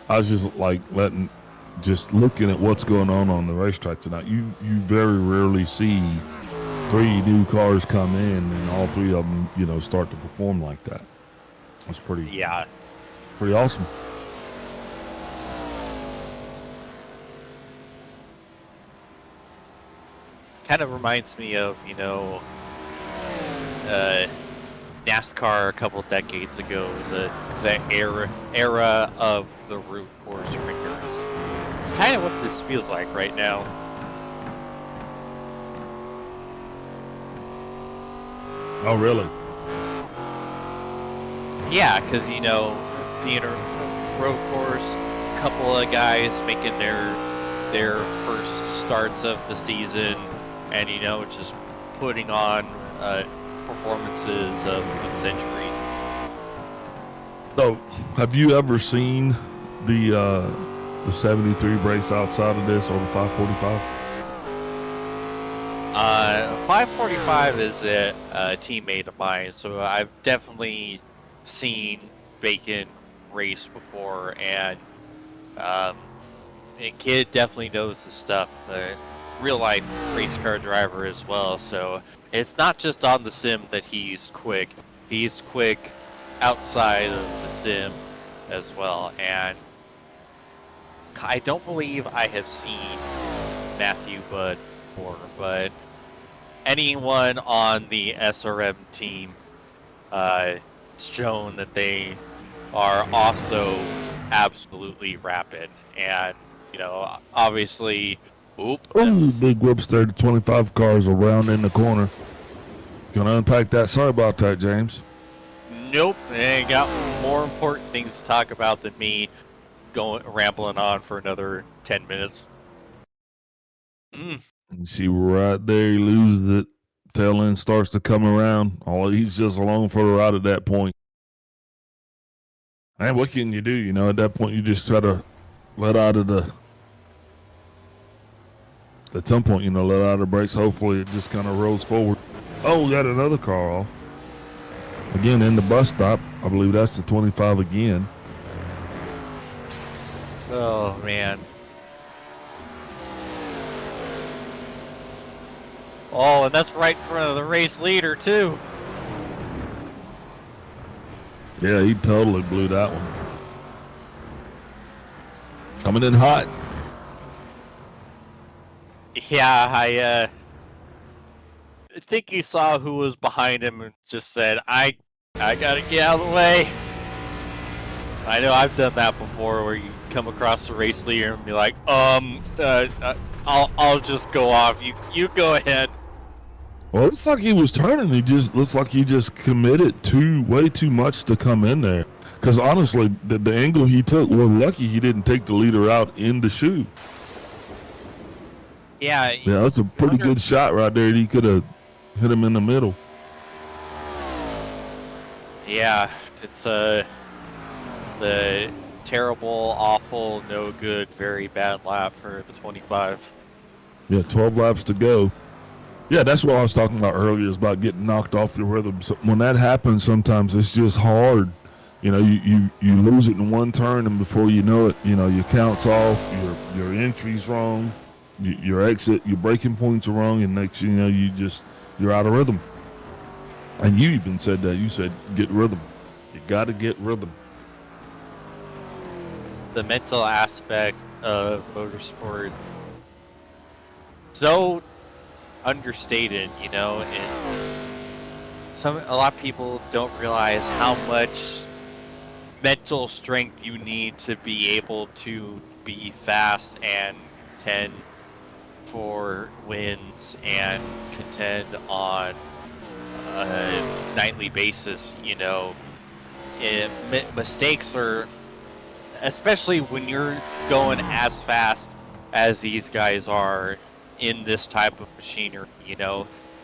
[SPEAKER 3] I was just looking at what's going on the racetrack tonight. You very rarely see 3 new cars come in and all 3 of them, start to perform like that. That's pretty awesome.
[SPEAKER 7] Kind of reminds me of, NASCAR a couple decades ago. The the era of the road course ringers. It's kind of what this feels like right now.
[SPEAKER 3] Oh, really?
[SPEAKER 7] Yeah, because the road course, a couple of guys making their first starts of the season, and just putting on performances of the century.
[SPEAKER 3] So, have you ever seen the 73 brace outside of this or the 545?
[SPEAKER 7] 545 is a teammate of mine, so I've definitely seen Bacon race before, and kid definitely knows his stuff. Real life race car driver as well, so it's not just on the sim that he's quick. He's quick outside of the sim as well, and I don't believe I have seen Matthew Budd before, but anyone on the SRM team shown that they are also absolutely rapid, and obviously
[SPEAKER 3] Ooh, big whoops there. The 25 cars around in the corner. Gonna unpack that. Sorry about that, James.
[SPEAKER 7] Nope, they got more important things to talk about than me rambling on for another 10 minutes.
[SPEAKER 3] You see right there, he loses it. Tail end starts to come around. He's just along for the ride at that point. And what can you do? At that point, you just try to let out of the. At some point, let out of the brakes. Hopefully, it just kind of rolls forward. Oh, got another car off. Again, in the bus stop. I believe that's the 25 again.
[SPEAKER 7] Oh, man. Oh, and that's right in front of the race leader, too.
[SPEAKER 3] Yeah, he totally blew that one. Coming in hot.
[SPEAKER 7] Yeah, I think he saw who was behind him and just said, I gotta get out of the way. I know I've done that before, where you come across the race leader and be like, I'll just go off. You go ahead.
[SPEAKER 3] Well, it looks like he was turning. He just looks like he just committed way too much to come in there. Because honestly, the angle he took, we're lucky he didn't take the leader out in the chute.
[SPEAKER 7] Yeah,
[SPEAKER 3] that's a pretty good shot right there. He could have hit him in the middle.
[SPEAKER 7] Yeah, it's the terrible, awful, no good, very bad lap for the 25.
[SPEAKER 3] Yeah, 12 laps to go. Yeah, that's what I was talking about earlier, is about getting knocked off your rhythm. So when that happens, sometimes it's just hard. You lose it in one turn, and before you know it, your count's off, your entry's wrong, your exit, your braking points are wrong, and next you know, you're out of rhythm. And you even said that. You said get rhythm. You got to get rhythm.
[SPEAKER 7] The mental aspect of motorsport, so understated, and a lot of people don't realize how much mental strength you need to be able to be fast and contend for wins and contend on a nightly basis. Mistakes are, especially when you're going as fast as these guys are in this type of machinery,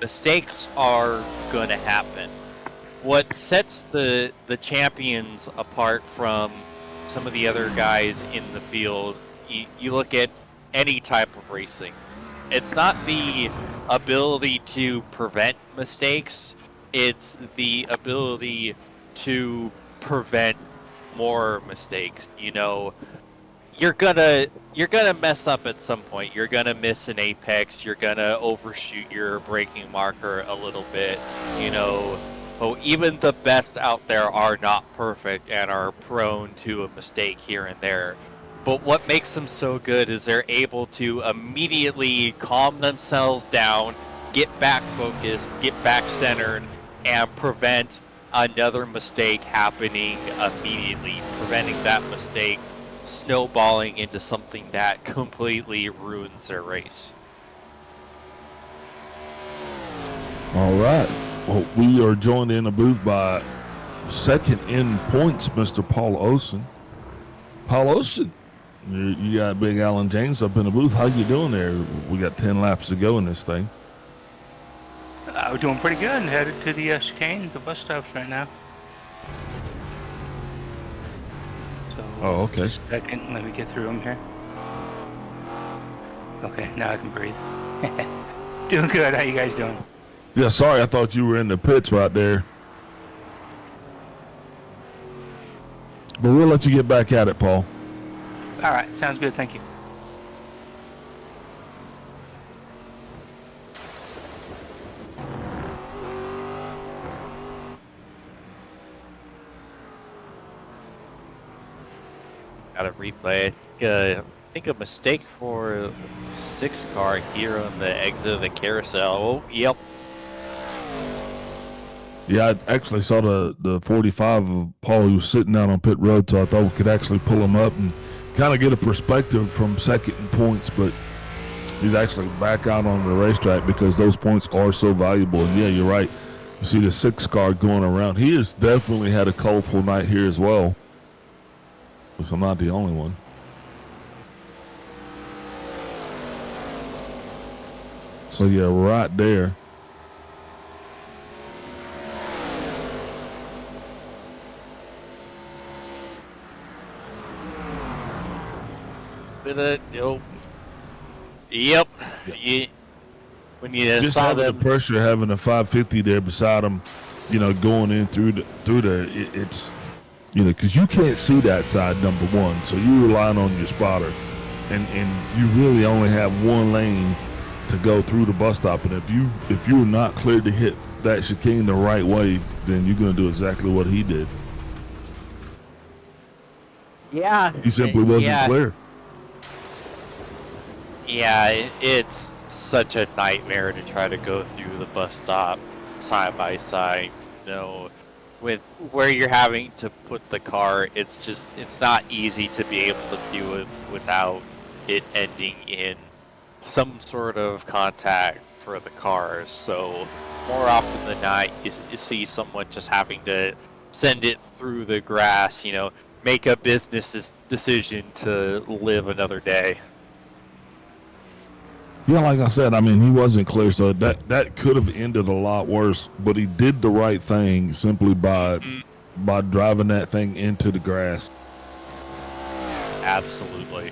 [SPEAKER 7] mistakes are going to happen. What sets the champions apart from some of the other guys in the field, you look at any type of racing, it's not the ability to prevent mistakes, it's the ability to prevent more mistakes. You're gonna mess up at some point. You're gonna miss an apex. You're gonna overshoot your braking marker a little bit. Even the best out there are not perfect and are prone to a mistake here and there. But what makes them so good is they're able to immediately calm themselves down, get back focused, get back centered, and prevent another mistake happening immediately, preventing that mistake snowballing into something that completely ruins their race.
[SPEAKER 3] All right. Well, we are joined in the booth by second in points, Mr. Paul Olson. Paul Olson, you got Big Alan James up in the booth. How you doing there? We got 10 laps to go in this thing.
[SPEAKER 11] We're doing pretty good. Headed to the chicane, the bus stops right now. So,
[SPEAKER 3] Oh, okay.
[SPEAKER 11] Just a second, let me get through them here. Okay, now I can breathe. Doing good. How you guys doing?
[SPEAKER 3] Yeah, sorry, I thought you were in the pits right there. But we'll let you get back at it, Paul.
[SPEAKER 11] All right, sounds good. Thank you.
[SPEAKER 7] Got a replay. I think a mistake for 6 car here on the exit of the carousel. Oh, yep.
[SPEAKER 3] Yeah, I actually saw the 45 of Paul who was sitting down on pit road, so I thought we could actually pull him up and kind of get a perspective from second in points, but he's actually back out on the racetrack because those points are so valuable. And yeah, you're right. You see the 6 car going around. He has definitely had a colorful night here as well, which I'm not the only one. So yeah, right there.
[SPEAKER 7] Yep. When you
[SPEAKER 3] Just
[SPEAKER 7] saw
[SPEAKER 3] having
[SPEAKER 7] them,
[SPEAKER 3] the pressure, having a 550 there beside him, going in through there, it's because you can't see that side, number one, so you're relying on your spotter, and you really only have one lane to go through the bus stop, and if you're not cleared to hit that chicane the right way, then you're going to do exactly what he did.
[SPEAKER 7] yeah,
[SPEAKER 3] He simply wasn't clear.
[SPEAKER 7] Yeah, it's such a nightmare to try to go through the bus stop side by side. With where you're having to put the car, it's not easy to be able to do it without it ending in some sort of contact for the cars. So more often than not, you see someone just having to send it through the grass, make a business decision to live another day.
[SPEAKER 3] Yeah, like I said, he wasn't clear, so that could have ended a lot worse. But he did the right thing simply by driving that thing into the grass.
[SPEAKER 7] Absolutely.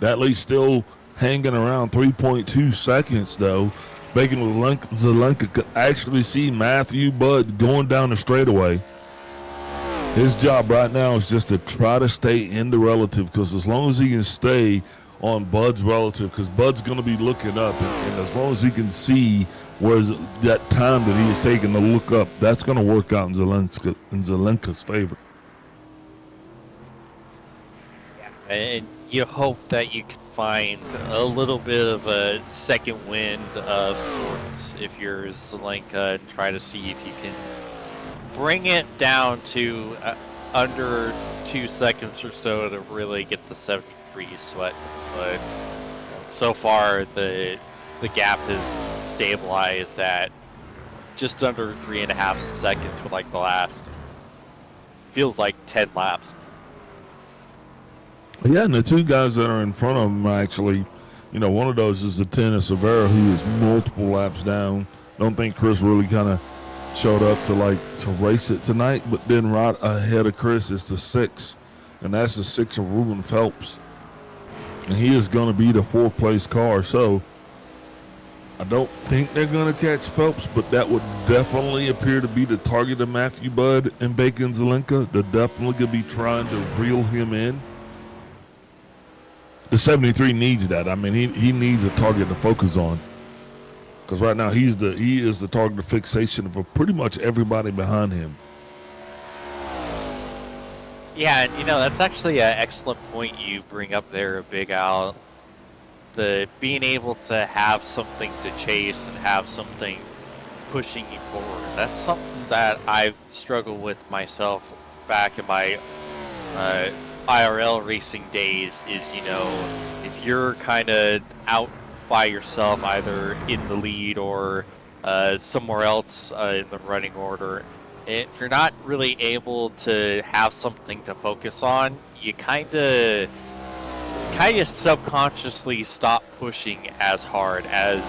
[SPEAKER 3] That leads still hanging around 3.2 seconds, though. Making Zelenka could actually see Matthew Budd going down the straightaway. His job right now is just to try to stay in the relative, because as long as he can stay on Bud's relative, because Bud's going to be looking up, and as long as he can see where that time that he is taking to look up, that's going to work out in Zelenka's favor.
[SPEAKER 7] And you hope that you can find a little bit of a second wind of sorts if you're Zelenka, and try to see if you can bring it down to under 2 seconds or so to really get the 73 sweat. But so far the gap is stabilized at just under 3.5 seconds for like the last, feels like 10 laps.
[SPEAKER 3] Yeah, and the 2 guys that are in front of him actually, one of those is the 10 of Severa, who is multiple laps down. Don't think Chris really kind of showed up to race it tonight, but then right ahead of Chris is the 6, and that's the 6 of Ruben Phelps. And he is going to be the 4th place car, so I don't think they're going to catch Phelps, but that would definitely appear to be the target of Matthew Budd and Bacon Zelenka. They're definitely going to be trying to reel him in. The 73 needs that. He needs a target to focus on, because right now he is the target of fixation for pretty much everybody behind him.
[SPEAKER 7] Yeah, and that's actually an excellent point you bring up there, Big Al. The being able to have something to chase and have something pushing you forward. That's something that I've struggled with myself back in my IRL racing days is, if you're kind of out by yourself, either in the lead or somewhere else in the running order, if you're not really able to have something to focus on, you kind of subconsciously stop pushing as hard, as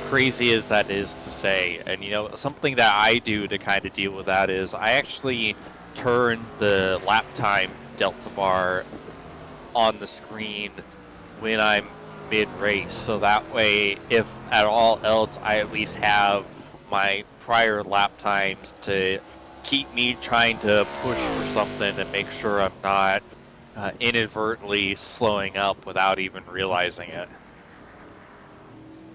[SPEAKER 7] crazy as that is to say. And something that I do to kind of deal with that is I actually turn the lap time delta bar on the screen when I'm mid-race, so that way, if at all else, I at least have my prior lap times to keep me trying to push for something and make sure I'm not inadvertently slowing up without even realizing it.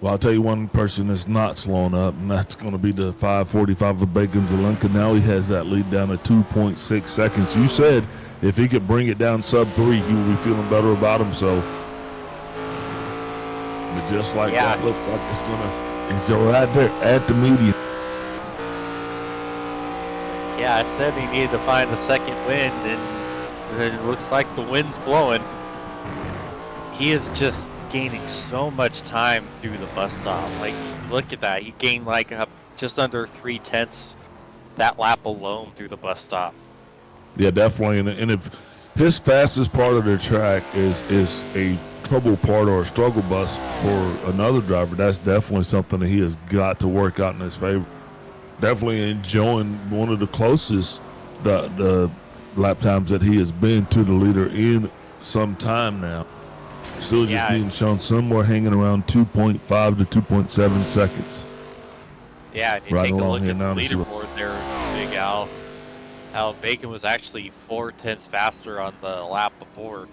[SPEAKER 3] Well, I'll tell you one person that's not slowing up, and that's going to be the 545 of Bacon Zelenka. Now he has that lead down to 2.6 seconds. You said if he could bring it down sub 3, he will be feeling better about himself. But just like that, looks like it's right there at the median.
[SPEAKER 7] Yeah, I said he needed to find a second wind, and it looks like the wind's blowing. He is just gaining so much time through the bus stop. Like, look at that. He gained like just under 3/10 that lap alone through the bus stop.
[SPEAKER 3] Yeah, definitely. And if his fastest part of the track is a trouble part or a struggle bus for another driver, that's definitely something that he has got to work out in his favor. Definitely enjoying one of the closest the lap times that he has been to the leader in some time now. Still just being shown somewhere hanging around 2.5 to 2.7 seconds.
[SPEAKER 7] Yeah, and you take a look at the leaderboard there, Big Al. Al Bacon was actually 4/10 faster on the lap before.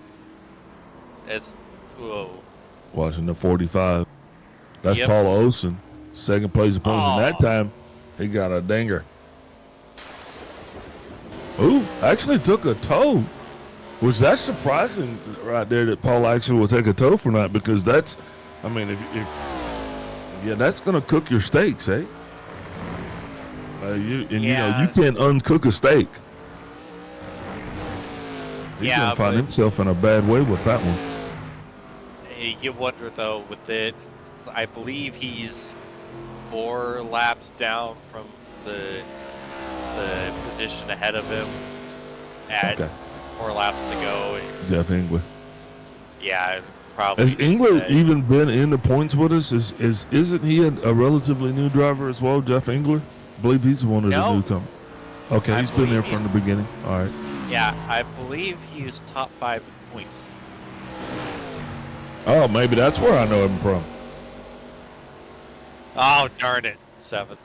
[SPEAKER 3] Watching the 45. That's Paul Olsen. Second place opponent. And that time, he got a dinger. Ooh, actually took a toe. Was that surprising right there that Paul actually will take a toe for that? Because that's, I mean, if that's going to cook your steaks, eh? You can't uncook a steak. He's going to find himself in a bad way with that one.
[SPEAKER 7] You wonder, though, with it, I believe he's 4 laps down from the position ahead of him at 4 laps to go.
[SPEAKER 3] Jeff Engler.
[SPEAKER 7] Yeah, probably.
[SPEAKER 3] Has Engler even been in the points with us? Isn't he a relatively new driver as well, Jeff Engler? I believe he's one of the newcomers. Okay, he's been there from the beginning. All right.
[SPEAKER 7] Yeah, I believe he's top 5 points.
[SPEAKER 3] Oh, maybe that's where I know him from.
[SPEAKER 7] Oh, darn it. 7th.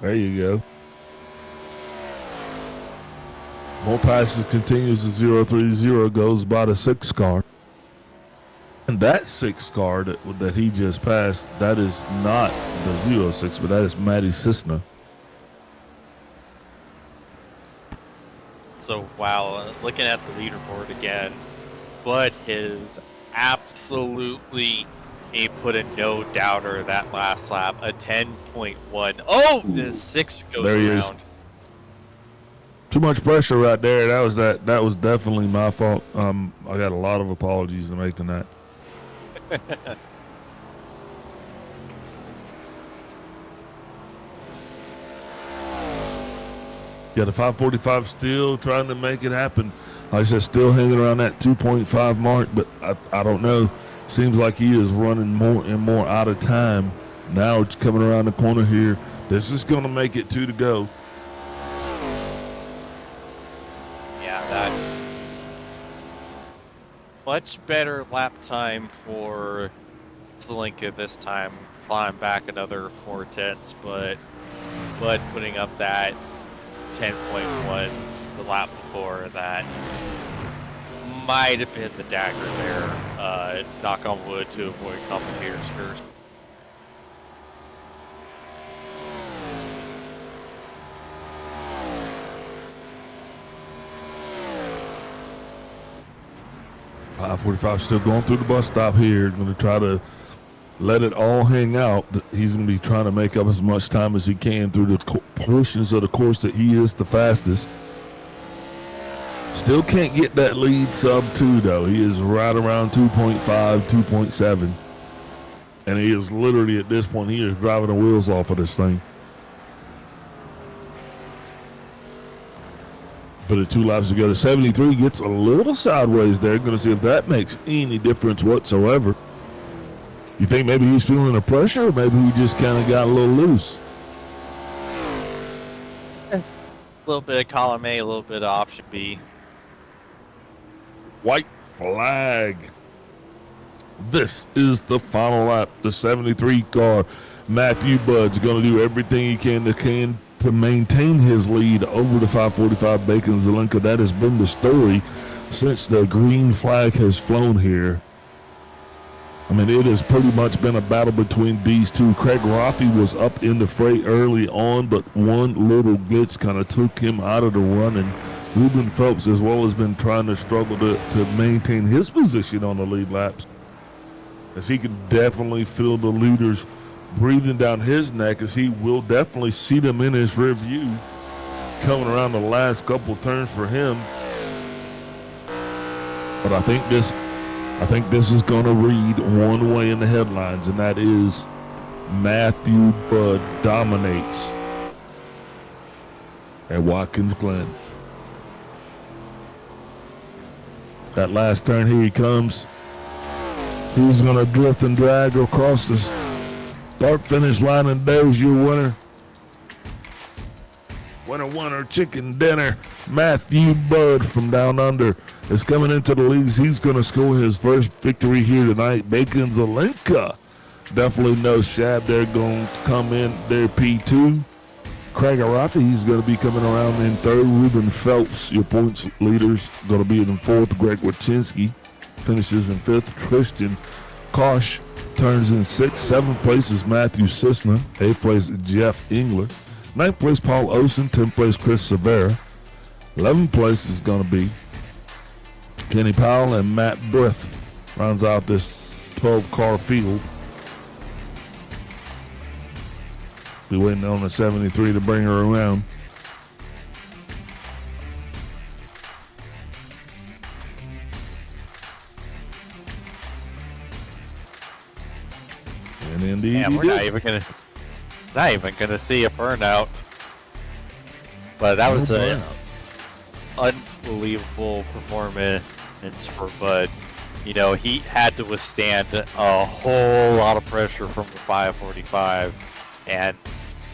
[SPEAKER 3] There you go. More passes continues. The 030 goes by the 6 car. And that 6 car that he just passed, that is not the 06, but that is Matty Cisna.
[SPEAKER 7] So, wow, looking at the leaderboard again, Bud has absolutely put a no-doubter that last lap, a 10.1. Oh, the 6 goes
[SPEAKER 3] there he
[SPEAKER 7] around.
[SPEAKER 3] Is. Too much pressure right there. That was definitely my fault. I got a lot of apologies to make tonight. Yeah, the 545 still trying to make it happen. Like I said, still hanging around that 2.5 mark, but I don't know. Seems like he is running more and more out of time. Now it's coming around the corner here. This is going to make it 2 to go.
[SPEAKER 7] Yeah, that much better lap time for Zelenka this time. Flying back another 4/10, but putting up that 10.1 the lap before that might have been the dagger there. Knock on wood to avoid commentator's curse.
[SPEAKER 3] .545 still going through the bus stop here. Going to try to let it all hang out. He's going to be trying to make up as much time as he can through the portions of the course that he is the fastest. Still can't get that lead sub 2, though. He is right around 2.5, 2.7. And he is literally, at this point, he is driving the wheels off of this thing. But at 2 laps together, 73 gets a little sideways there. Going to see if that makes any difference whatsoever. You think maybe he's feeling the pressure, or maybe he just kind of got a little loose?
[SPEAKER 7] A little bit of column A, a little bit of option B.
[SPEAKER 3] White flag. This is the final lap. The 73 car, Matthew Budd's going to do everything he can to maintain his lead over the 545 Bacon Zelenka. That has been the story since the green flag has flown here. I mean, it has pretty much been a battle between these two. Craig Rothie was up in the fray early on, but one little glitch kind of took him out of the run, and Ruben Phelps as well has been trying to struggle to maintain his position on the lead laps, as he can definitely feel the leaders breathing down his neck, as he will definitely see them in his rear view coming around the last couple turns for him. But I think this is going to read one way in the headlines, and that is Matthew Budd dominates at Watkins Glen. That last turn, here he comes. He's going to drift and drag across the start-finish line, and there's your winner. Winner, chicken dinner. Matthew Budd from Down Under is coming into the leads. He's going to score his first victory here tonight. Bacon Zelenka, definitely no Shab. They're going to come in their P2. Craig Arafi, he's going to be coming around in third. Ruben Phelps, your points leaders, going to be in fourth. Greg Wachinski finishes in fifth. Tristan Kosh turns in sixth. Seventh place is Matthew Cisna. Eighth place, Jeff Engler. Ninth place, Paul Osen. 10th place, Chris Severa. 11th place is going to be Kenny Powell, and Matt Brith rounds out this 12-car field. Be waiting on the 73 to bring her around. And indeed,
[SPEAKER 7] Man, we're not even gonna see a burnout. But that was an unbelievable performance for Bud. You know, he had to withstand a whole lot of pressure from the 545, and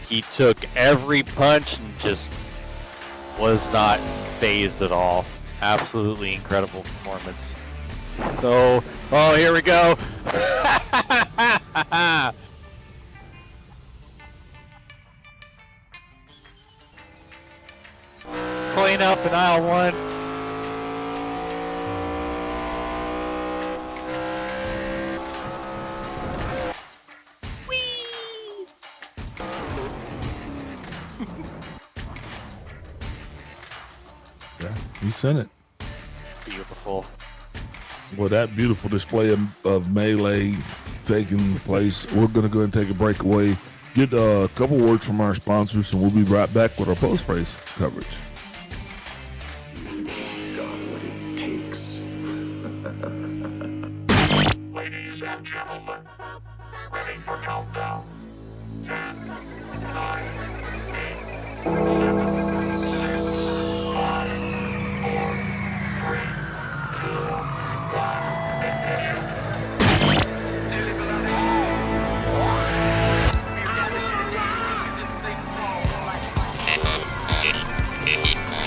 [SPEAKER 7] he took every punch and just was not phased at all. Absolutely incredible performance. So, oh, here we go. Clean up in aisle one.
[SPEAKER 3] Yeah, he sent it.
[SPEAKER 7] Beautiful.
[SPEAKER 3] Well, that beautiful display of melee taking place. We're going to go ahead and take a break away, get a couple words from our sponsors, and we'll be right back with our post-race coverage.
[SPEAKER 1] Got what it takes.
[SPEAKER 8] Ladies and gentlemen, ready for countdown. 10, 9, 8, 7, 6, 5, 4, 3, 2, 1,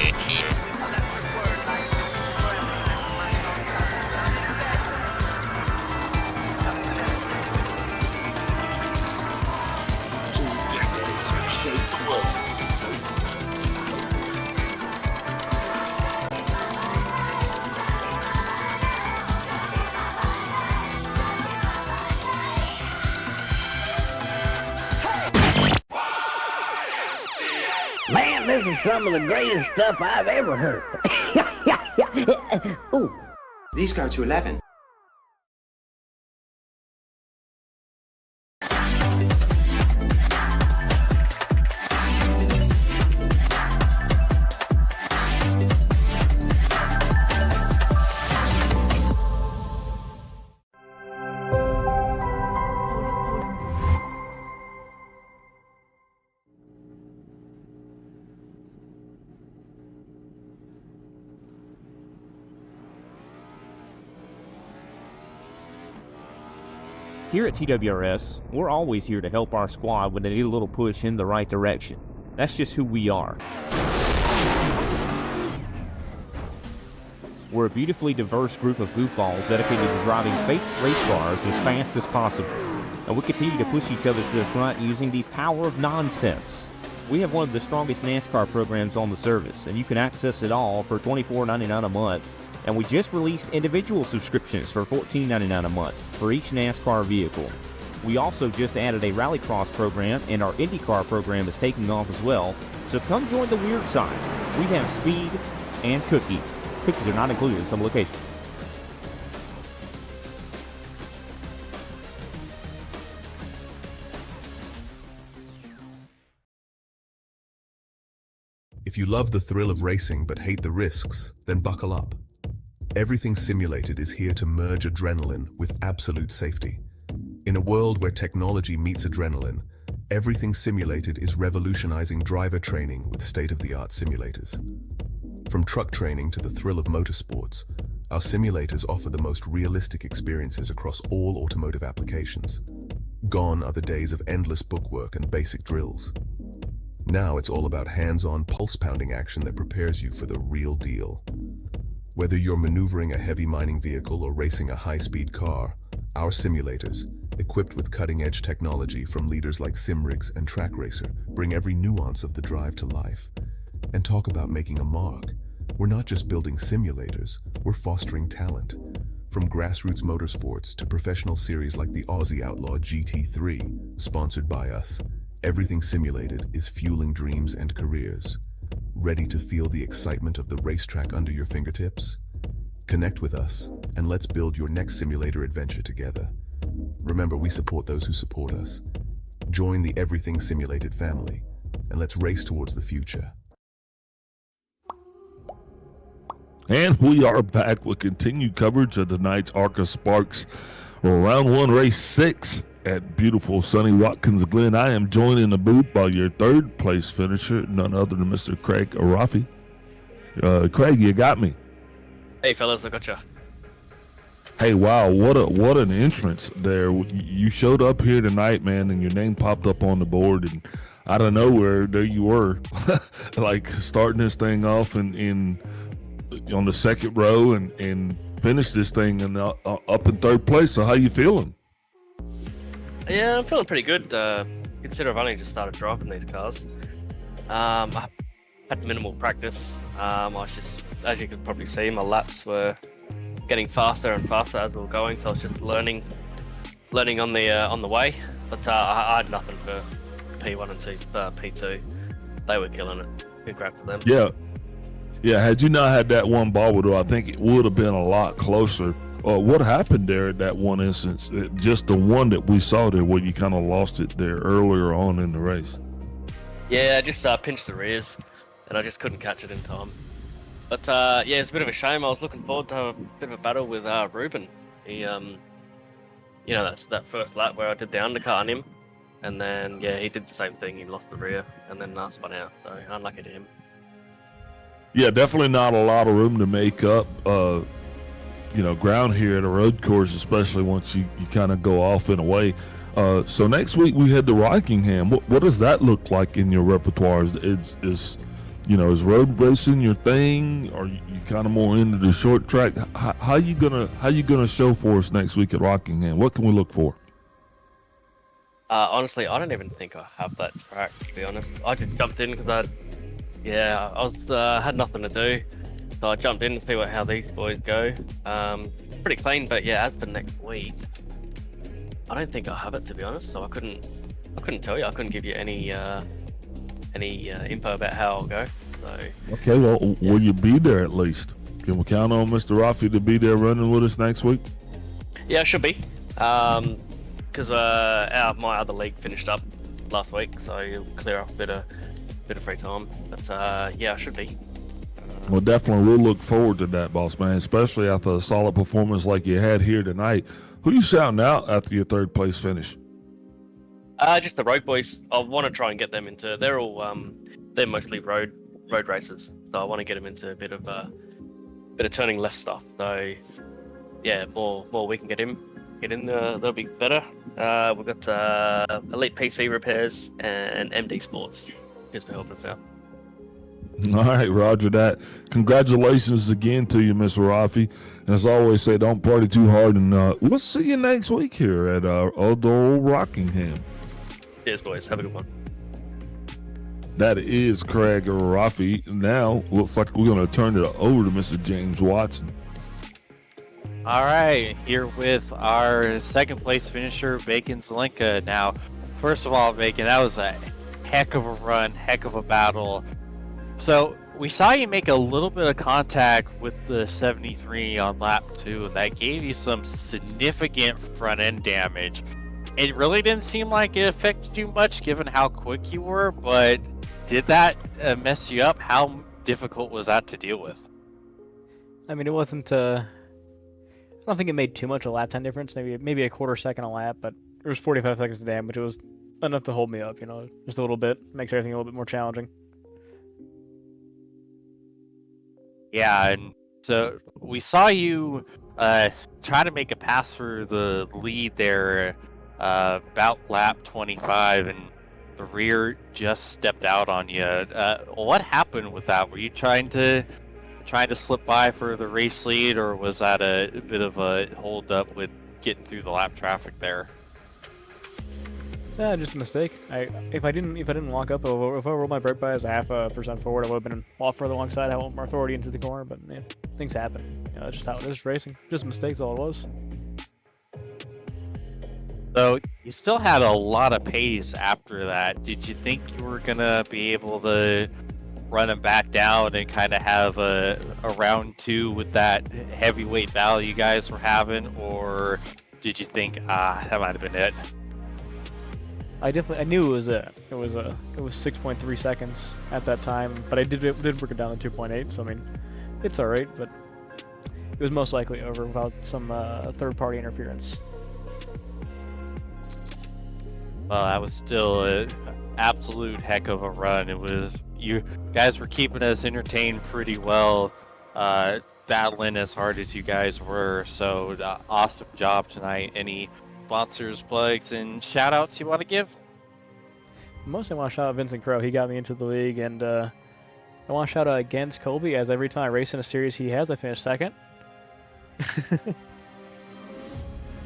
[SPEAKER 8] ignition.
[SPEAKER 2] Electric word like Watkins burning. That's my long time. Down in the deck. Something else.
[SPEAKER 1] 2 decades have shaped the world.
[SPEAKER 9] Man, this is some of the greatest stuff I've ever heard. Ooh.
[SPEAKER 10] These go to 11.
[SPEAKER 4] Here at TWRS, we're always here to help our squad when they need a little push in the right direction. That's just who we are. We're a beautifully diverse group of goofballs dedicated to driving fake race cars as fast as possible. And we continue to push each other to the front using the power of nonsense. We have one of the strongest NASCAR programs on the service, and you can access it all for $24.99 a month. And we just released individual subscriptions for $14.99 a month for each NASCAR vehicle. We also just added a Rallycross program, and our IndyCar program is taking off as well. So come join the weird side. We have speed and cookies. Cookies are not included in some locations.
[SPEAKER 6] If you love the thrill of racing but hate the risks, then buckle up. Everything Simulated is here to merge adrenaline with absolute safety. In a world where technology meets adrenaline, Everything Simulated is revolutionizing driver training with state-of-the-art simulators. From truck training to the thrill of motorsports, our simulators offer the most realistic experiences across all automotive applications. Gone are the days of endless bookwork and basic drills. Now it's all about hands-on, pulse-pounding action that prepares you for the real deal. Whether you're maneuvering a heavy mining vehicle or racing a high-speed car, our simulators, equipped with cutting-edge technology from leaders like SimRigs and TrackRacer, bring every nuance of the drive to life. And talk about making a mark. We're not just building simulators, we're fostering talent. From grassroots motorsports to professional series like the Aussie Outlaw GT3, sponsored by us, Everything Simulated is fueling dreams and careers. Ready to feel the excitement of the racetrack under your fingertips? Connect with us, and let's build your next simulator adventure together. Remember, we support those who support us. Join the Everything Simulated family, and let's race towards the future.
[SPEAKER 3] And we are back with continued coverage of tonight's ARCA Sparks, or round one, race 6 at beautiful sunny Watkins Glen. I am joined in the booth by your third place finisher, none other than Mr. Craig Arafi. Craig, you got me.
[SPEAKER 12] Hey fellas, I gotcha.
[SPEAKER 3] Hey, wow, what an entrance there. You showed up here tonight, man, and your name popped up on the board, and out of nowhere, there you were, like starting this thing off in on the second row and finish this thing and up in third place. So how you feeling?
[SPEAKER 12] Yeah, I'm feeling pretty good. Consider I've only just started driving these cars. I had minimal practice. I was just, as you could probably see, my laps were getting faster and faster as we were going, so I was just learning on the way. But I had nothing for P1 and P2. They were killing it. Congrats to them.
[SPEAKER 3] Yeah. Had you not had that one bobble, I think it would have been a lot closer. What happened there at that one instance? Just the one that we saw there, where you kind of lost it there earlier on in the race.
[SPEAKER 12] Yeah, I just pinched the rears, and I just couldn't catch it in time. But yeah, it's a bit of a shame. I was looking forward to a bit of a battle with Ruben. He, that's that first lap where I did the undercut on him, and then yeah, he did the same thing. He lost the rear, and then spun out. So unlucky to him. Yeah,
[SPEAKER 3] definitely not a lot of room to make up, ground here at a road course, especially once you kind of go off in a way. So next week we head to Rockingham. What does that look like in your repertoire? Is road racing your thing? Or you kind of more into the short track? How you gonna show for us next week at Rockingham? What can we look for?
[SPEAKER 12] Honestly, I don't even think I have that track, to be honest. I just jumped in because I had nothing to do, so I jumped in to see how these boys go. Pretty clean, but yeah, as for next week, I don't think I have it, to be honest. So I couldn't tell you. I couldn't give you any info about how I'll go. So
[SPEAKER 3] okay, well, yeah. Will you be there at least? Can we count on Mr. Rafi to be there running with us next week?
[SPEAKER 12] Yeah, I should be. Because my other league finished up last week, so it'll clear up a bit of free time. But yeah, I should be.
[SPEAKER 3] Well, definitely, we'll look forward to that, boss man, especially after a solid performance like you had here tonight. Who you shouting out after your third place finish?
[SPEAKER 12] Just the road boys. I want to try and get them into. They're all they're mostly road racers, so I want to get them into a bit of turning left stuff. So yeah, more we can get him, get in there. That'll be better. We've got Elite PC Repairs and MD Sports. Just to help us out.
[SPEAKER 3] All right, roger that. Congratulations again to you, Mr. Rafi. And as I always say, don't party too hard. And we'll see you next week here at old Rockingham.
[SPEAKER 12] Cheers, boys. Have a good one.
[SPEAKER 3] That is Craig Rafi. Now, looks like we're going to turn it over to Mr. James Watson.
[SPEAKER 7] All right, here with our second place finisher, Bacon Zelenka. Now, first of all, Bacon, that was a heck of a run, heck of a battle. So we saw you make a little bit of contact with the 73 on lap 2, and that gave you some significant front end damage. It really didn't seem like it affected you much given how quick you were, but did that mess you up? How difficult was that to deal with?
[SPEAKER 13] I mean, it wasn't, I don't think it made too much a lap time difference, maybe a quarter second a lap, but it was 45 seconds of damage. It was enough to hold me up, just a little bit. Makes everything a little bit more challenging.
[SPEAKER 7] Yeah, and so we saw you try to make a pass for the lead there about lap 25, and the rear just stepped out on you. What happened with that? Were you trying to slip by for the race lead, or was that a bit of a hold up with getting through the lap traffic there?
[SPEAKER 13] Yeah, just a mistake. If I didn't lock up, if I rolled my brake by as a 0.5% forward, I would have been a lot further alongside. I want more authority into the corner, but man, things happen. That's just how it is racing. Just mistakes, all it was.
[SPEAKER 7] So you still had a lot of pace after that. Did you think you were gonna be able to run him back down and kind of have a round 2 with that heavyweight battle you guys were having, or did you think that might have been it?
[SPEAKER 13] I knew it was 6.3 seconds at that time, but I did work it down to 2.8. So I mean, it's all right, but it was most likely over without some third-party interference.
[SPEAKER 7] Well, that was still an absolute heck of a run. It was, you guys were keeping us entertained pretty well, battling as hard as you guys were. So awesome job tonight. Any sponsors, plugs, and shout outs you want to give?
[SPEAKER 13] Mostly I want to shout out Vincent Crow. He got me into the league, and I want to shout out against Colby, as every time I race in a series he has, I finish second.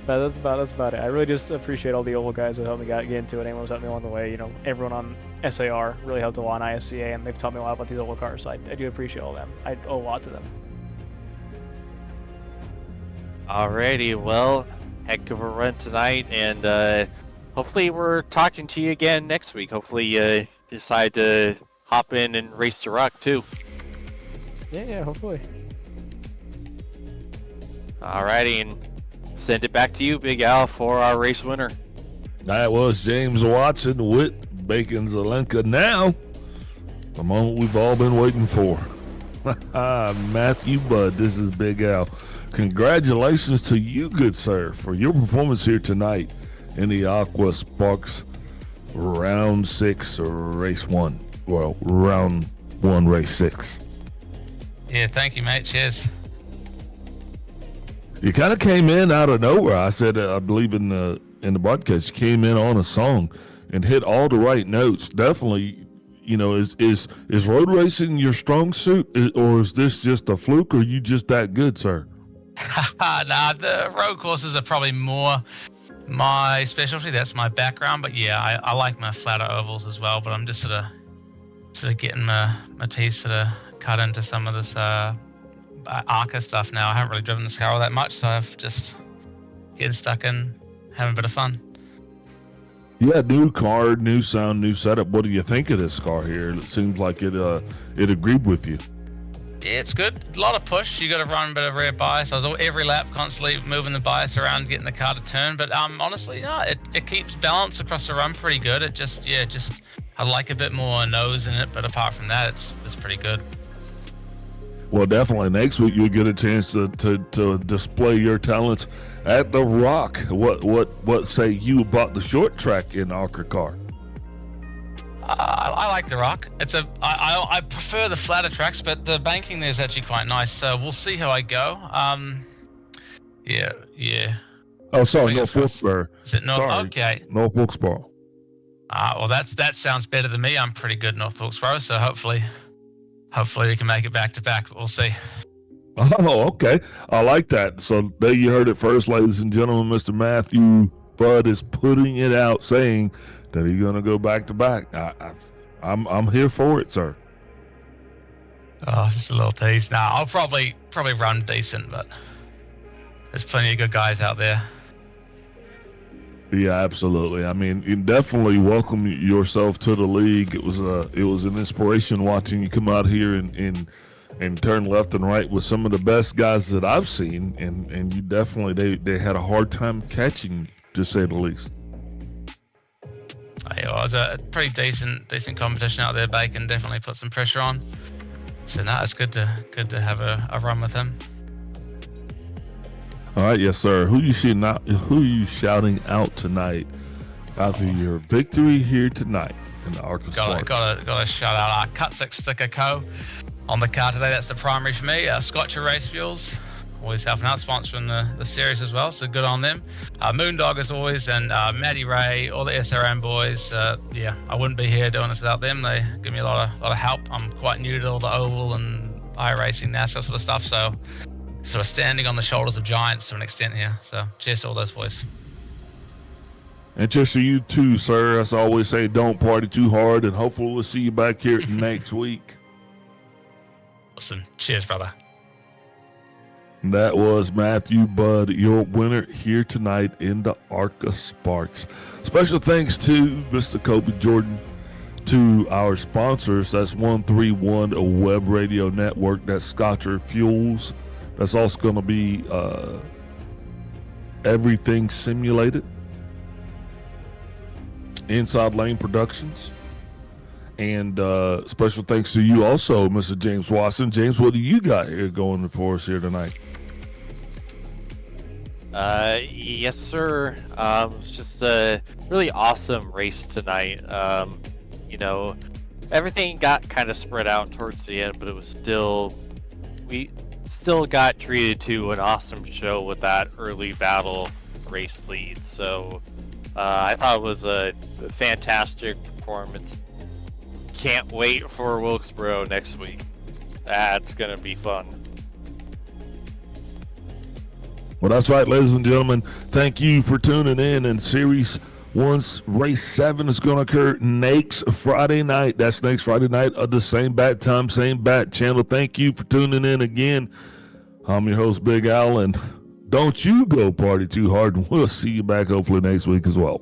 [SPEAKER 13] But that's about it. I really just appreciate all the oval guys who helped me get into it. Anyone who's helped me along the way. Everyone on SAR really helped a lot on ISCA, and they've taught me a lot about these oval cars. So I do appreciate all of them. I owe a lot to them.
[SPEAKER 7] Alrighty, well, heck of a run tonight, and hopefully we're talking to you again next week. Hopefully you decide to hop in and race the rock too.
[SPEAKER 13] Yeah, hopefully.
[SPEAKER 7] Alrighty, and send it back to you, Big Al, for our race winner.
[SPEAKER 3] That was James Watson with Bacon Zelenka. Now, the moment we've all been waiting for. Matthew Budd, this is Big Al. Congratulations to you, good sir, for your performance here tonight in the Aqua Sparks Round 6 Race 1. Well, Round 1 Race 6.
[SPEAKER 14] Yeah, thank you, mate. Cheers.
[SPEAKER 3] You kind of came in out of nowhere. I said, I believe in the broadcast, you came in on a song and hit all the right notes. Definitely, is road racing your strong suit, or is this just a fluke, or are you just that good, sir?
[SPEAKER 14] Nah, the road courses are probably more my specialty. That's my background. But yeah, I like my flatter ovals as well. But I'm just sort of getting my teeth sort of cut into some of this ARCA stuff now. I haven't really driven this car all that much, so I've just getting stuck in, having a bit of fun.
[SPEAKER 3] Yeah, new car, new sound, new setup. What do you think of this car here? It seems like it agreed with you.
[SPEAKER 14] Yeah, it's good. A lot of push. You got to run a bit of rear bias. I was every lap constantly moving the bias around, getting the car to turn. But honestly, no, it keeps balance across the run pretty good. It just I like a bit more nose in it, but apart from that, it's pretty good.
[SPEAKER 3] Well, definitely next week you'll get a chance to display your talents at the Rock. What say you about the short track in ARCA car?
[SPEAKER 14] I like the Rock. I prefer the flatter tracks, but the banking there is actually quite nice. So we'll see how I go. Yeah.
[SPEAKER 3] Oh, sorry,
[SPEAKER 14] Fingers
[SPEAKER 3] North
[SPEAKER 14] crossed.
[SPEAKER 3] Wilkesboro.
[SPEAKER 14] Is it North?
[SPEAKER 3] Sorry,
[SPEAKER 14] Okay.
[SPEAKER 3] North Wilkesboro.
[SPEAKER 14] Well, that sounds better than me. I'm pretty good North Wilkesboro, so hopefully we can make it back to back. We'll see.
[SPEAKER 3] Oh, okay. I like that. So there you heard it first, ladies and gentlemen. Mr. Matthew Budd is putting it out, saying that he's going to go back to back. I'm here for it, sir.
[SPEAKER 14] Oh, just a little tease. Nah, I'll probably run decent, but there's plenty of good guys out there.
[SPEAKER 3] Yeah, absolutely. I mean, you definitely welcome yourself to the league. It was an inspiration watching you come out here and turn left and right with some of the best guys that I've seen, and you definitely they had a hard time catching, to say the least.
[SPEAKER 14] It was a pretty decent competition out there. Bacon definitely put some pressure on. So no, it's good to have a run with him.
[SPEAKER 3] All right, yes, sir. Who you shouting out tonight after your victory here tonight in the ARCA Sparks?
[SPEAKER 14] Got a shout out Cutsick Sticker Co. on the car today. That's the primary for me. Scotcher Race Fuels, always helping out, sponsoring the series as well. So good on them. Moondog as always, and Matty Ray, all the SRM boys. Yeah, I wouldn't be here doing this without them. They give me a lot of help. I'm quite new to all the oval and iRacing, NASCAR sort of stuff. So sort of standing on the shoulders of giants to an extent here. So cheers to all those boys.
[SPEAKER 3] And cheers to you too, sir. As I always say, don't party too hard, and hopefully we'll see you back here next week.
[SPEAKER 14] Awesome. Cheers, brother.
[SPEAKER 3] That was Matthew Budd, your winner here tonight in the ARCA Sparks. Special thanks to Mr. Kobe Jordan, to our sponsors. That's 131 Web Radio Network. That's Scotcher Fuels. That's also going to be Everything Simulated, Inside Lane Productions, and special thanks to you also, Mr. James Watson. James, what do you got here going for us here tonight?
[SPEAKER 7] Yes, sir. It was just a really awesome race tonight. You know, everything got kind of spread out towards the end, but it was we still got treated to an awesome show with that early battle race lead. So I thought it was a fantastic performance. Can't wait for Wilkesboro next week. That's gonna be fun.
[SPEAKER 3] Well, that's right, ladies and gentlemen. Thank you for tuning in. And Series 1's Race 7 is going to occur next Friday night. That's next Friday night at the same bat time, same bat channel. Thank you for tuning in again. I'm your host, Big Al, and don't you go party too hard, and we'll see you back hopefully next week as well.